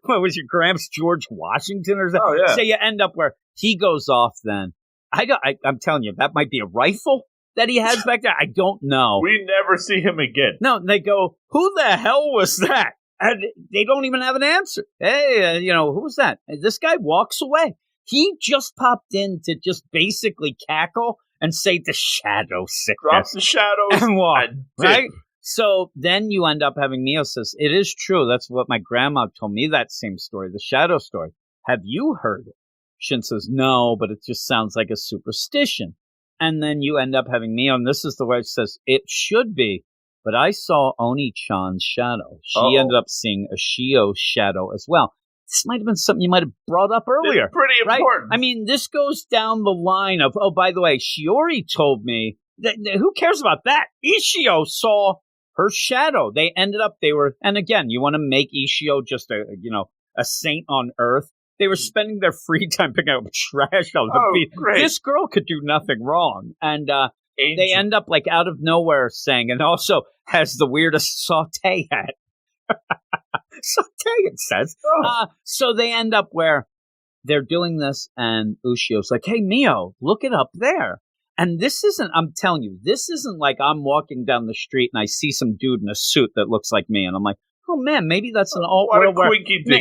What was your gramps, George Washington or something? Oh, yeah. So you end up where he goes off then. I'm telling you, that might be a rifle that he has back there. I don't know. We never see him again. No, they go, who the hell was that? And they don't even have an answer. Hey, who was that? And this guy walks away. He just popped in to just basically cackle and say the shadow sickness. Drop the shadows and walk, right? So then you end up having Mio says, it is true. That's what my grandma told me, that same story, the shadow story. Have you heard it? Shin says, no, but it just sounds like a superstition. And then you end up having Mio, and this is the way it says, it should be. But I saw Oni-chan's shadow. She ended up seeing a Shio's shadow as well. This might have been something you might have brought up earlier. It's pretty important. Right? I mean, this goes down the line of, oh, by the way, Shiori told me, that who cares about that? Ishio saw her shadow. They ended up, and again, you want to make Ishio just a saint on earth. They were spending their free time picking up trash on the beach. Great. This girl could do nothing wrong. And, they end up like out of nowhere saying, and also has the weirdest saute hat. Saute, it says. So they end up where they're doing this, and Ushio's like, hey, Mio, look it up there. And this isn't, I'm telling you, this isn't like I'm walking down the street and I see some dude in a suit that looks like me. And I'm like, oh, man, maybe that's an alt-world where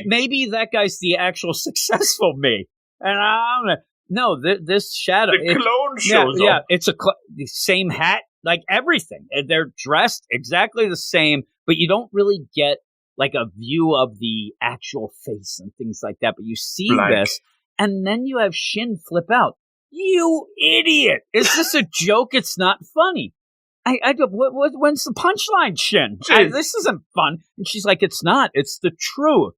maybe that guy's the actual successful me. And I don't know. No, this shadow. The clone shows up. Yeah, it's the same hat, like everything. They're dressed exactly the same, but you don't really get like a view of the actual face and things like that. But you see this, and then you have Shin flip out. You idiot! Is this a joke? It's not funny. I go, when's the punchline, Shin? This isn't fun. And she's like, it's not. It's the truth.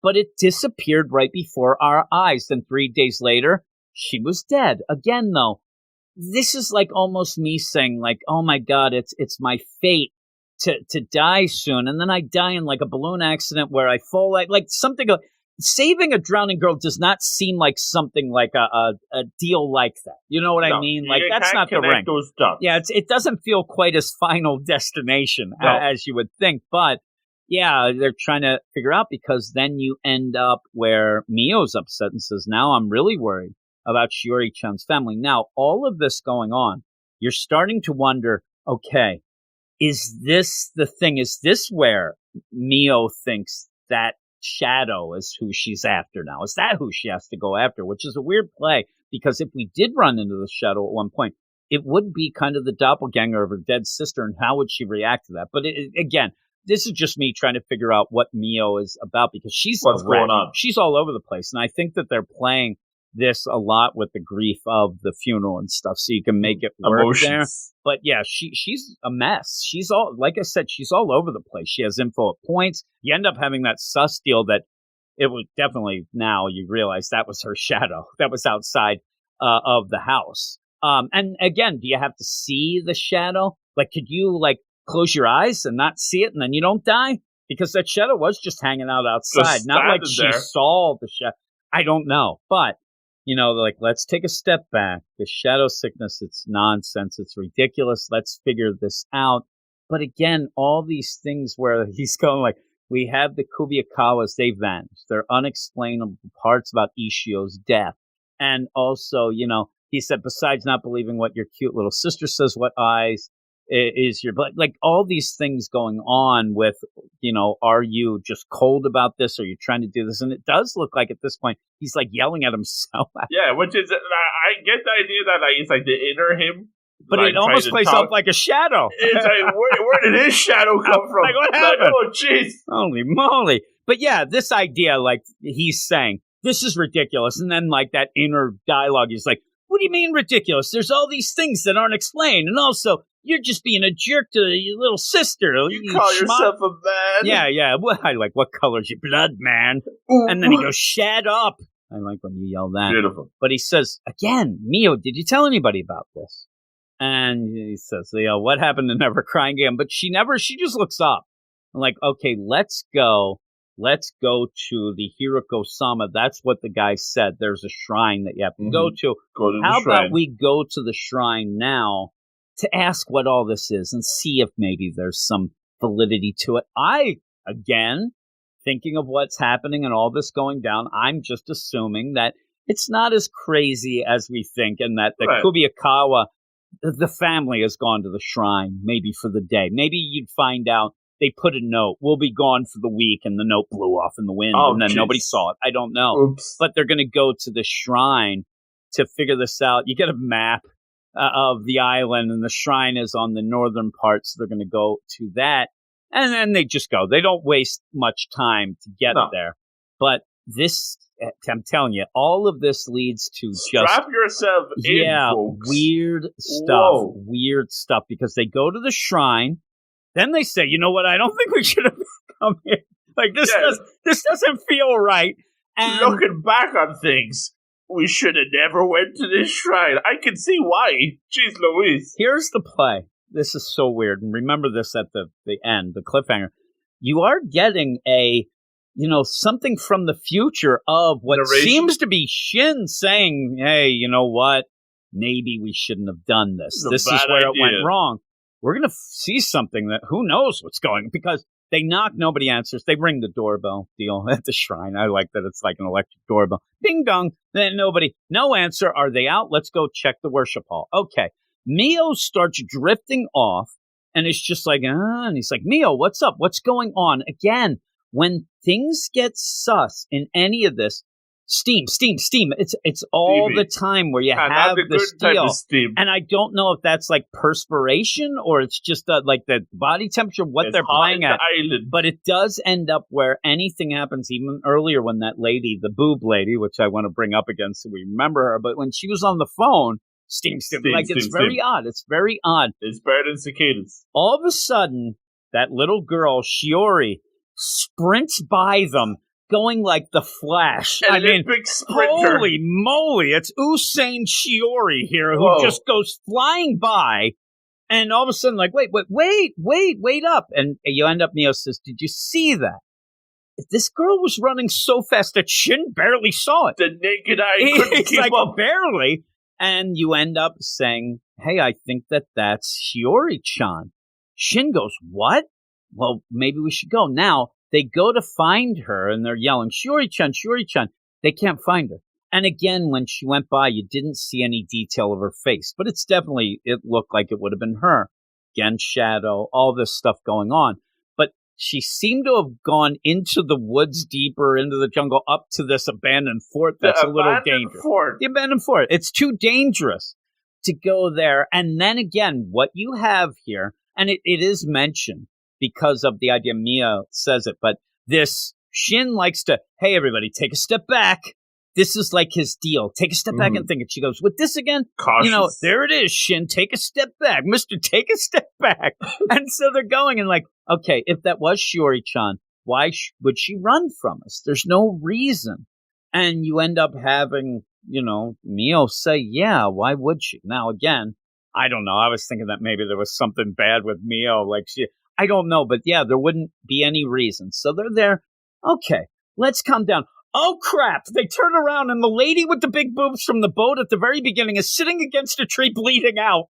But it disappeared right before our eyes. Then 3 days later, she was dead. Again, though, this is like almost me saying, like, oh my God, it's my fate to die soon. And then I die in like a balloon accident where I fall like something. Saving a drowning girl does not seem like something like a deal like that. You know what I mean? Like, that's not the ring. Those dots. Yeah, it doesn't feel quite as Final Destination as you would think. But yeah, they're trying to figure out, because then you end up where Mio's upset and says, now I'm really worried about Shiori-chan's family. Now, all of this going on, you're starting to wonder, okay, is this the thing? Is this where Mio thinks that shadow is who she's after now? Is that who she has to go after? Which is a weird play, because if we did run into the shadow at one point, it would be kind of the doppelganger of her dead sister, and how would she react to that? But again, this is just me trying to figure out what Mio is about, because she's what's going on. She's all over the place, and I think that they're playing this a lot with the grief of the funeral and stuff, so you can make it work Emotions. there. But yeah, she's a mess. She's all, like I said, she's all over the place. She has info at points. You end up having that sus deal that it was definitely, now you realize that was her shadow that was outside of the house. And again, do you have to see the shadow? Like, could you like close your eyes and not see it, and then you don't die? Because that shadow was just hanging out outside, not like she saw the shadow. I don't know, but like, let's take a step back. The shadow sickness, it's nonsense. It's ridiculous. Let's figure this out. But again, all these things where he's going like, we have the Kubiyakawas, they vanished. They're unexplainable parts about Ishio's death. And also, he said, besides not believing what your cute little sister says, what eyes is your, but like all these things going on with, are you just cold about this? Or are you trying to do this? And it does look like at this point, he's like yelling at himself. Yeah, which is, I get the idea that it's like the inner him But like, it almost plays up like a shadow. It's like, where did his shadow come from? Like, what happened? Like, oh, jeez. Holy moly. But yeah, this idea, like he's saying, this is ridiculous. And then like that inner dialogue is like, what do you mean ridiculous? There's all these things that aren't explained. And also, you're just being a jerk to your little sister. You call yourself a man? Yeah. Well, I like, what color's your blood, man? Ooh. And then he goes, shut up. I like when you yell that. Beautiful. But he says, again, Mio, did you tell anybody about this? And he says, what happened to Never Crying Again? But she just looks up. I'm like, okay, let's go to the Hiroko-sama. That's what the guy said. There's a shrine that you have to go to. How about we go to the shrine now to ask what all this is and see if maybe there's some validity to it? Again, thinking of what's happening and all this going down, I'm just assuming that it's not as crazy as we think, and that the Kubiyakawa, the family, has gone to the shrine maybe for the day. Maybe you'd find out they put a note, we'll be gone for the week, and the note blew off in the wind, and then nobody saw it. I don't know. Oops. But they're going to go to the shrine to figure this out. You get a map of the island, and the shrine is on the northern part, so they're going to go to that. And then they just go. They don't waste much time to get there. But this, I'm telling you, all of this leads to strap yourself in, folks. Weird stuff, because they go to the shrine. Then they say, you know what? I don't think we should have come here. Like, this doesn't feel right. And looking back on things, we should have never went to this shrine. I can see why. Jeez Louise. Here's the play. This is so weird. And remember this at the end, the cliffhanger. You are getting something from the future of what narration seems to be Shin saying, hey, you know what? Maybe we shouldn't have done this. This is where it went wrong. We're going to see something that who knows what's going, because they knock, nobody answers. They ring the doorbell deal at the shrine. I like that it's like an electric doorbell. Ding dong. Then no answer. Are they out? Let's go check the worship hall. Okay. Mio starts drifting off, and it's just like, and he's like, Mio, what's up? What's going on? Again, when things get sus in any of this, steam. It's all the time where you have this deal. And I don't know if that's like perspiration or it's just like the body temperature, what they're playing at. But it does end up where anything happens, even earlier when that lady, the boob lady, which I want to bring up again so we remember her, but when she was on the phone, steam. It's very odd. It's very odd. It's better than cicadas. All of a sudden, that little girl, Shiori, sprints by them, going like the Flash. Olympic sprinter. Holy moly. It's Usain Shiori here, who just goes flying by. And all of a sudden, like, wait up. And you end up, Mio says, did you see that? This girl was running so fast that Shin barely saw it. The naked eye couldn't keep up. Barely. And you end up saying, hey, I think that's Shiori-chan. Shin goes, what? Well, maybe we should go. Now, they go to find her, and they're yelling, Shiori-chan, Shiori-chan. They can't find her. And again, when she went by, you didn't see any detail of her face. But it looked like it would have been her. Again, shadow, all this stuff going on. But she seemed to have gone into the woods deeper, into the jungle, up to this abandoned fort that's a little dangerous. The abandoned fort. It's too dangerous to go there. And then again, what you have here, and it is mentioned because of the idea, Mia says it, but this Shin likes to, hey, everybody, take a step back. This is like his deal. Take a step back and think it. She goes, with this again? Cautious. There it is, Shin. Take a step back. Mister, take a step back. And so they're going and like, okay, if that was Shiori-chan, why would she run from us? There's no reason. And you end up having, Mio say, yeah, why would she? Now, again, I don't know. I was thinking that maybe there was something bad with Mio. I don't know. But yeah, there wouldn't be any reason. So they're there. Okay, let's calm down. Oh, crap. They turn around and the lady with the big boobs from the boat at the very beginning is sitting against a tree bleeding out.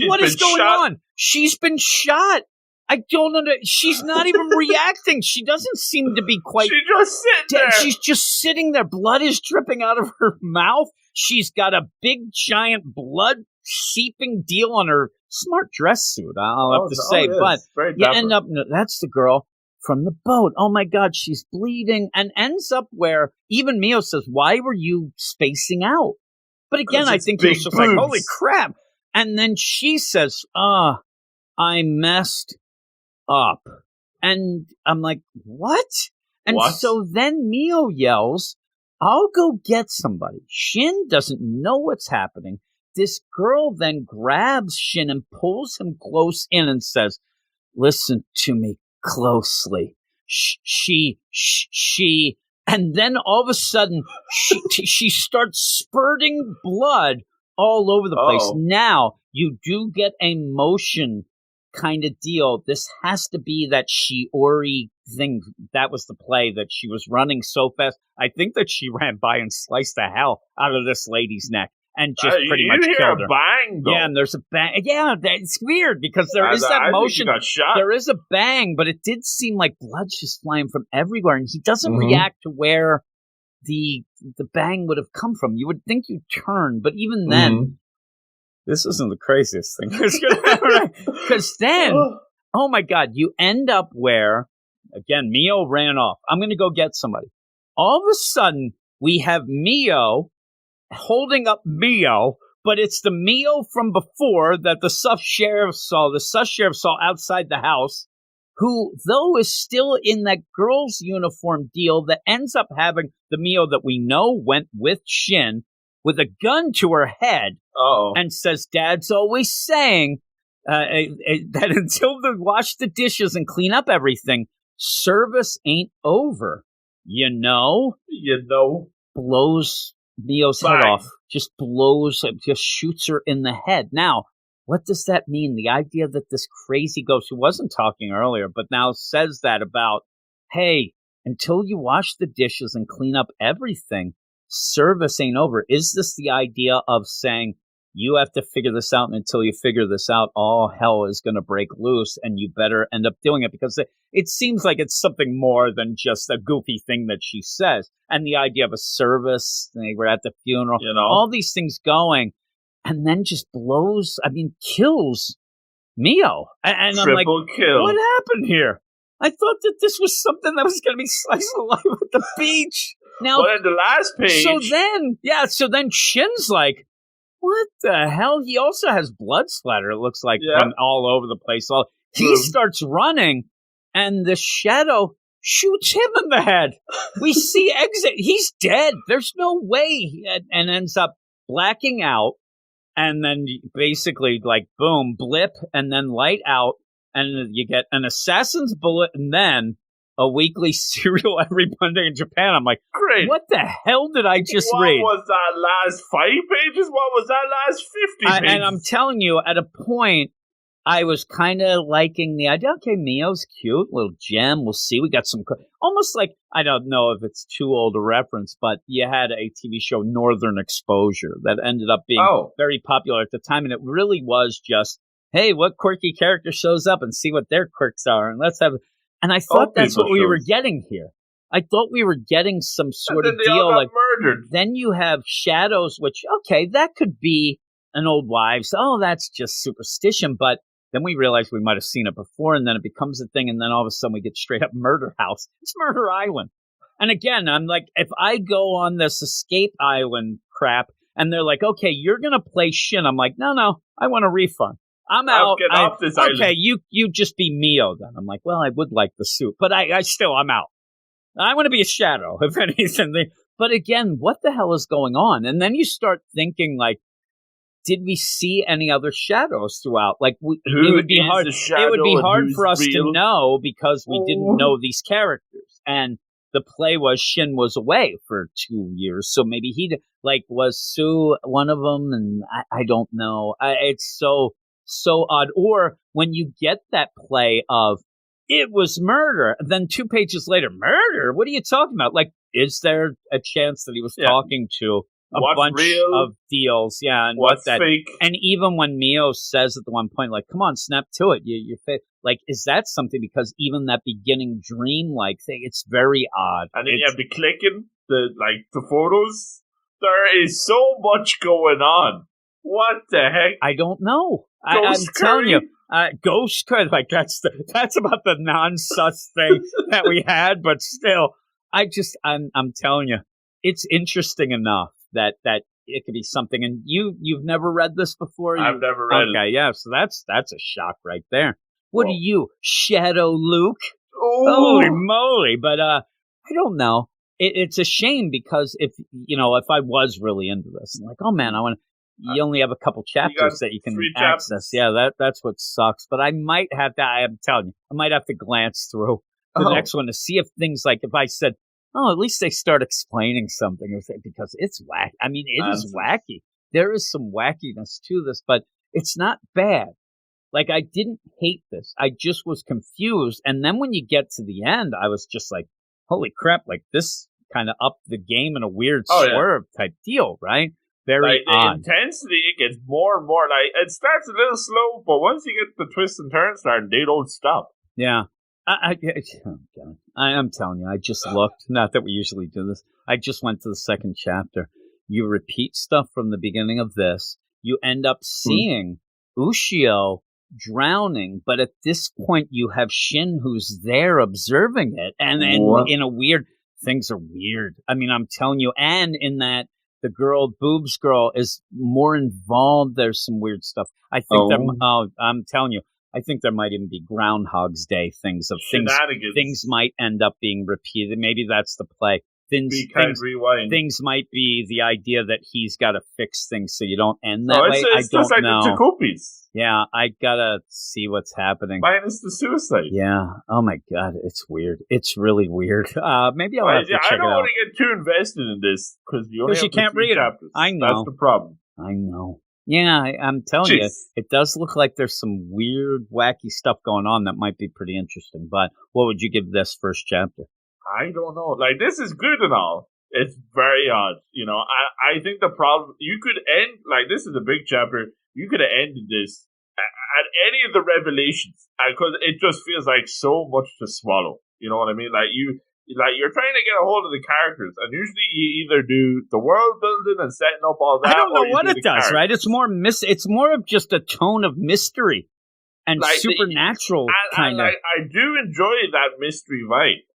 What is going on? She's been shot. I don't know. She's not even reacting. She doesn't seem to be quite. She's just sitting there. She's just sitting there. Blood is dripping out of her mouth. She's got a big, giant blood seeping deal on her smart dress suit, I'll have to say. But you end up, that's the girl from the boat. Oh my God, she's bleeding, and ends up where even Mio says, why were you spacing out? But again, I think it's just like, holy crap. And then she says, I messed up. And I'm like, what? And so then Mio yells, I'll go get somebody. Shin doesn't know what's happening. This girl then grabs Shin and pulls him close in and says, listen to me closely. She, and then all of a sudden, she starts spurting blood all over the place. Now, you do get a motion kind of deal. This has to be that Shiori thing. That was the play that she was running so fast. I think that she ran by and sliced the hell out of this lady's neck and just pretty much killed her. Bang, though. Yeah, and there's a bang. Yeah, it's weird because there is that motion. Got shot. There is a bang, but it did seem like blood's just flying from everywhere, and he doesn't react to where the bang would have come from. You would think you'd turn, but even then, this isn't the craziest thing. Because then, oh my God, you end up where, again, Mio ran off. I'm going to go get somebody. All of a sudden, we have Mio holding up Mio, but it's the Mio from before that the sub-sheriff saw. The sub-sheriff saw outside the house, who, though, is still in that girl's uniform deal that ends up having the Mio that we know went with Shin with a gun to her head and says, Dad's always saying that until they wash the dishes and clean up everything, service ain't over. You know? Blows Mio's head off. Just shoots her in the head. Now, what does that mean? The idea that this crazy ghost, who wasn't talking earlier, but now says that about, hey, until you wash the dishes and clean up everything, service ain't over. Is this the idea of saying, you have to figure this out, and until you figure this out, all hell is going to break loose, and you better end up doing it? Because it seems like it's something more than just a goofy thing that she says. And the idea of a service, they were at the funeral, all these things going, and then just kills Mio. And I'm like, kill. What happened here? I thought that this was something that was going to be sliced alive at the beach. Now, but in the last page. So then Shin's like, what the hell? He also has blood splatter, it looks like, from all over the place. He starts running, and the shadow shoots him in the head. We see exit. He's dead. There's no way. And ends up blacking out, and then basically, like, boom, blip, and then light out, and you get an assassin's bullet, and then a weekly serial every Monday in Japan. I'm like, great. What the hell did I just read? What was that last 5 pages? What was that last 50 pages? And I'm telling you, at a point, I was kind of liking the idea. Okay, Mio's cute, little gem. We'll see. We got some, almost like, I don't know if it's too old a reference, but you had a TV show, Northern Exposure, that ended up being very popular at the time. And it really was just, hey, what quirky character shows up and see what their quirks are. And let's have. And I thought that's what we were getting here. I thought we were getting some sort of deal like murdered. Then you have shadows, which, okay, that could be an old wives. Oh, that's just superstition. But then we realize we might have seen it before, and then it becomes a thing, and then all of a sudden we get straight up Murder House. It's Murder Island. And again, I'm like, if I go on this Escape Island crap, and they're like, okay, you're going to play Shin. I'm like, no, I want a refund. I'm out. Get off this island. Okay, you just be Mio then. I'm like, well, I would like the suit, but I'm out. I want to be a shadow, if anything. But again, what the hell is going on? And then you start thinking, like, did we see any other shadows throughout? Like, it would be hard. It would be hard for us to know because we didn't know these characters. And the play was Shin was away for 2 years, so maybe was Sue one of them? And I don't know. It's so odd. Or when you get that play of it was murder, then 2 pages later, murder? What are you talking about? Like, is there a chance that he was talking to a bunch of deals? Yeah, and what's fake? And even when Mio says at the one point, like, come on, snap to it. You're like, is that something? Because even that beginning dream-like thing, it's very odd. And then you have the clicking, the photos. There is so much going on. What the heck? I don't know. I'm telling you, Ghost Curry, like that's about the non-sus thing that we had, but still, I'm telling you, it's interesting enough that it could be something. And you've never read this before? I've never read it. Okay, yeah, so that's a shock right there. What are you, Shadow Luke? Oh. Holy moly. But I don't know. It's a shame because if I was really into this, I'm like, oh man, I want to. You only have a couple chapters that you can access. Yeah, that's what sucks. But I might have to. I'm telling you, I might have to glance through the next one to see if things like if I said, oh, at least they start explaining something, because it's wacky. I mean, it is wacky. There is some wackiness to this, but it's not bad. Like, I didn't hate this. I just was confused. And then when you get to the end, I was just like, holy crap! Like, this kind of upped the game in a weird swerve type deal, right? Very odd. The intensity, it gets more and more. Like, it starts a little slow, but once you get the twists and turns starting, they don't stop. Yeah. I'm telling you, I just looked. Not that we usually do this. I just went to the second chapter. You repeat stuff from the beginning of this. You end up seeing Ushio drowning, but at this point, you have Shin who's there observing it. And in a weird... Things are weird. I mean, I'm telling you. And in that... The girl, Boobs Girl, is more involved. There's some weird stuff. I think I'm telling you, I think there might even be Groundhog's Day things Things might end up being repeated. Maybe that's the play. Things might be the idea that he's got to fix things so you don't end that way. I don't know. The Chocopes. Yeah, I gotta see what's happening. Minus the suicide. Yeah. Oh my God, it's weird. It's really weird. Maybe I'll have to check it out. I don't want to get too invested in this because you can't read chapters. I know. That's the problem. I know. Yeah, I'm telling you, it does look like there's some weird, wacky stuff going on that might be pretty interesting. But what would you give this first chapter? I don't know. Like, this is good and all. It's very odd. I think the problem, you could end, like, this is a big chapter. You could have ended this at any of the revelations because it just feels like so much to swallow. You know what I mean? You're trying to get a hold of the characters, and usually you either do the world building and setting up all that. I don't know what it does, right? It's more It's more of just a tone of mystery and supernatural kind of. I do enjoy that mystery vibe,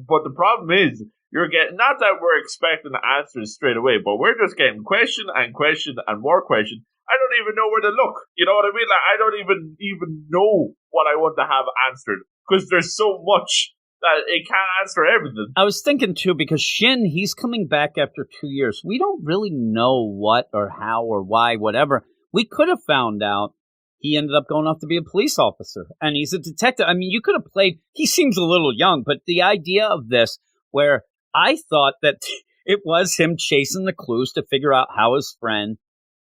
but the problem is you're getting, not that we're expecting the answers straight away, but we're just getting question and question and more question. I don't even know where to look. You know what I mean? Like, I don't even know what I want to have answered because there's so much that it can't answer everything. I was thinking too, because Shin, he's coming back after 2 years. We don't really know what or how or why, whatever. We could have found out he ended up going off to be a police officer and he's a detective. I mean, you could have played, he seems a little young, but the idea of this, where I thought that it was him chasing the clues to figure out how his friend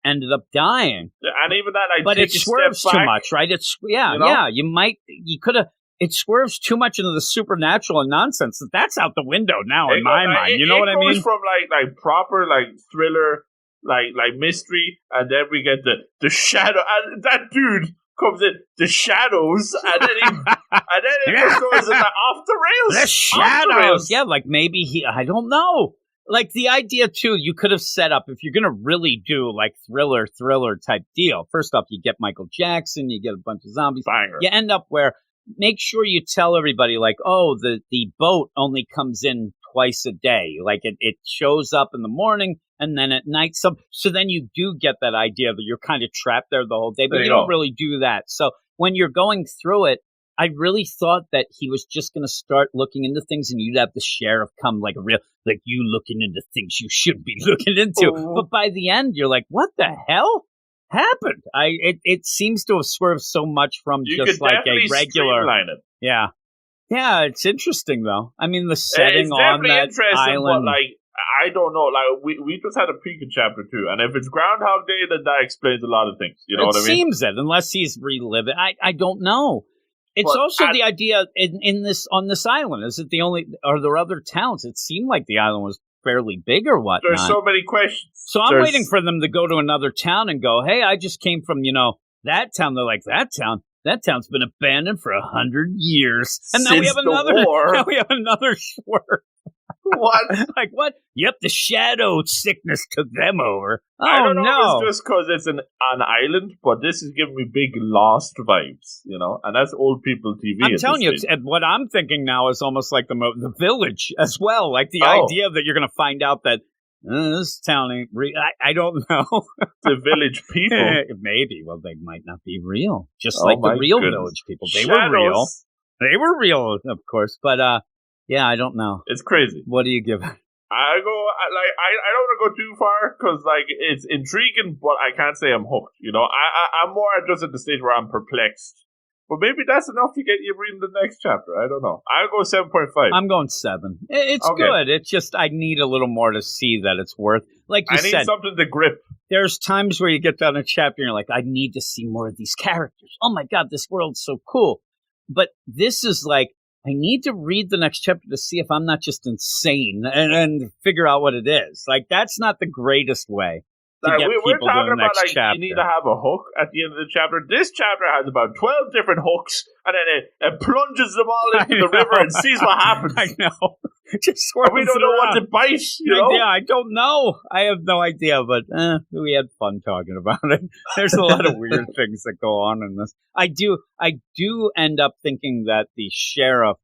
ended up dying. And even that, but it swerves too much, right? You could have, it swerves too much into the supernatural and nonsense. That's out the window now in my mind. You know what I mean? It goes from like proper like thriller, like mystery, and then we get the shadow, and that dude comes in the shadows, and then it just goes off the rails. The shadows, yeah, like maybe I don't know. Like the idea too, you could have set up, if you're going to really do like thriller type deal. First off, you get Michael Jackson, you get a bunch of zombies. Banger. You end up where, make sure you tell everybody like, oh, the boat only comes in twice a day. Like it shows up in the morning and then at night. So then you do get that idea that you're kind of trapped there the whole day, but you don't really do that. So when you're going through it, I really thought that he was just going to start looking into things and you'd have the sheriff come like you looking into things you shouldn't be looking into. Oh. But by the end, you're like, what the hell happened? It seems to have swerved so much from just like a regular. It. Yeah. Yeah, it's interesting though. I mean, the setting on that island. But, like, I don't know. Like we just had a peek at chapter 2, and if it's Groundhog Day, then that explains a lot of things. You know what I mean? It seems it, unless he's reliving. I don't know. It's also the idea on this island. Is it the only? Are there other towns? It seemed like the island was fairly big or whatnot. There's so many questions. So I'm waiting for them to go to another town and go, hey, I just came from that town. They're like, that town's been abandoned for 100 years, and now we have another swerve. What? Like what? Yep, the shadow sickness took them over. I don't know if it's just because it's an island, but this is giving me big Lost vibes, and that's old people TV. I'm telling you, what I'm thinking now is almost like the Village as well. Like the idea that you're going to find out that This town ain't real. I don't know. The village people. Maybe. Well, they might not be real. Just like the real village people. They Shadows. were real. They were real, of course. But, yeah, I don't know. It's crazy. What do you give it? I don't want to go too far because it's intriguing, but I can't say I'm hooked. I'm more just at the stage where I'm perplexed. But maybe that's enough to get you reading the next chapter. I don't know. I'll go 7.5. I'm going 7. It's good. It's just I need a little more to see that it's worth. Like you said, I need something to grip. There's times where you get down a chapter and you're like, I need to see more of these characters. Oh my God, this world's so cool. But this is like, I need to read the next chapter to see if I'm not just insane and figure out what it is. Like, that's not the greatest way. We're talking about you need to have a hook at the end of the chapter. This chapter has about 12 different hooks, and then it plunges them all into the river and sees what happens. I know. Just we don't know what to bite. Yeah, I don't know. I have no idea, but we had fun talking about it. There's a lot of weird things that go on in this. I do end up thinking that the sheriff,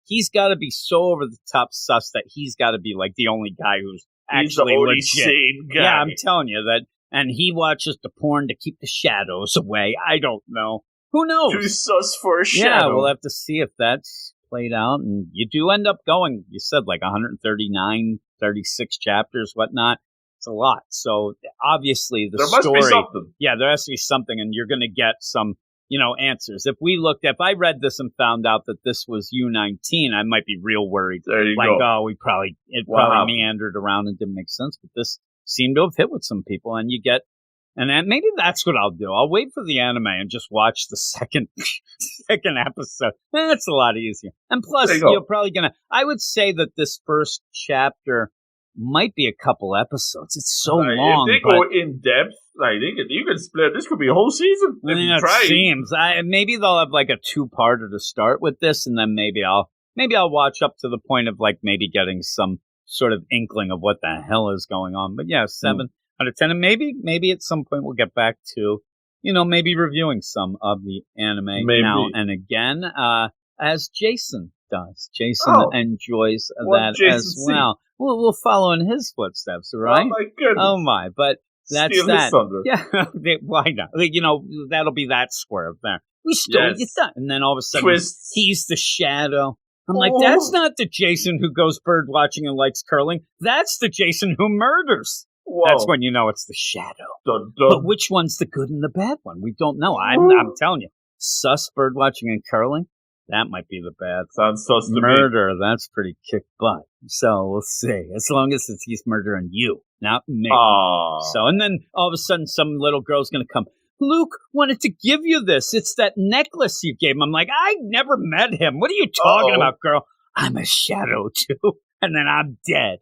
he's got to be so over the top sus that he's got to be like the only guy who's actually the only legit. Sane guy. Yeah, I'm telling you that. And he watches the porn to keep the shadows away. I don't know. Who knows? Too sus for a shadow. Yeah, we'll have to see if that's played out. And you do end up going, you said, like 139, 36 chapters, whatnot. It's a lot. So obviously the story. There must be something. Yeah, there has to be something, and you're going to get some, answers. If I read this and found out that this was U19, I might be real worried. There you go. Oh, it probably meandered around and didn't make sense. But this seemed to have hit with some people, and you get, and then maybe that's what I'll do. I'll wait for the anime and just watch the second episode. That's a lot easier. And plus, you're probably I would say that this first chapter might be a couple episodes. It's so long. If they go in depth, you can split. This could be a whole season. It seems. Maybe they'll have like a 2-parter to start with this, and then maybe I'll watch up to the point of like maybe getting some sort of inkling of what the hell is going on. But yeah, 7 out of 10, and maybe at some point we'll get back to maybe reviewing some of the anime now and again, as Jason does. Jason enjoys that as well. We'll follow in his footsteps, right? Oh my goodness! Oh my! But that's Steal that. His thunder. Yeah, why not? That'll be that swerve there. We stole your thunder, and then all of a sudden he's the shadow. I'm like, that's not the Jason who goes bird watching and likes curling. That's the Jason who murders. Whoa. That's when you know it's the shadow. Dun, dun. But which one's the good and the bad one? We don't know. I'm telling you, sus bird watching and curling. That might be the bad. Sounds sus to murder. Me. That's pretty kick butt. So we'll see. As long as he's murdering you, not me. Aww. So, and then all of a sudden, some little girl's going to come. Luke wanted to give you this. It's that necklace you gave him. I'm like, I never met him. What are you talking about, girl? I'm a shadow too, and then I'm dead.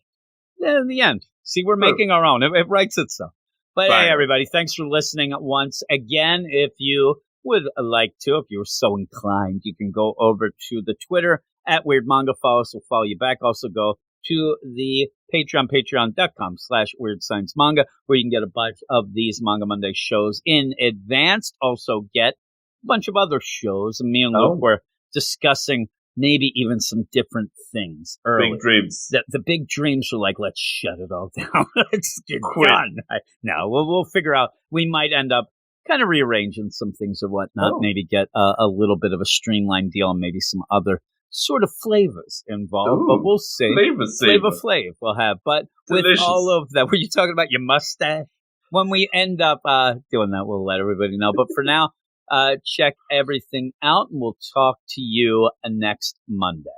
Then in the end, see, we're making our own. It writes itself. But hey, everybody, thanks for listening once again. If you would like to, if you're so inclined, you can go over to the Twitter at Weird Manga. Follow us, we'll follow you back. Also go to the Patreon, patreon.com/WeirdScienceManga, where you can get a bunch of these Manga Monday shows in advance. Also get a bunch of other shows. And me and Luke were discussing maybe even some different things early. Big dreams. The big dreams were like, let's shut it all down. Let's get done. No, we'll figure out. We might end up kind of rearranging some things or whatnot. Maybe get a little bit of a streamlined deal and maybe some other sort of flavors involved. But we'll see. Flavor Flav we'll have. But with all of that, were you talking about your mustache? When we end up doing that, we'll let everybody know. But for now, check everything out, and we'll talk to you next Monday.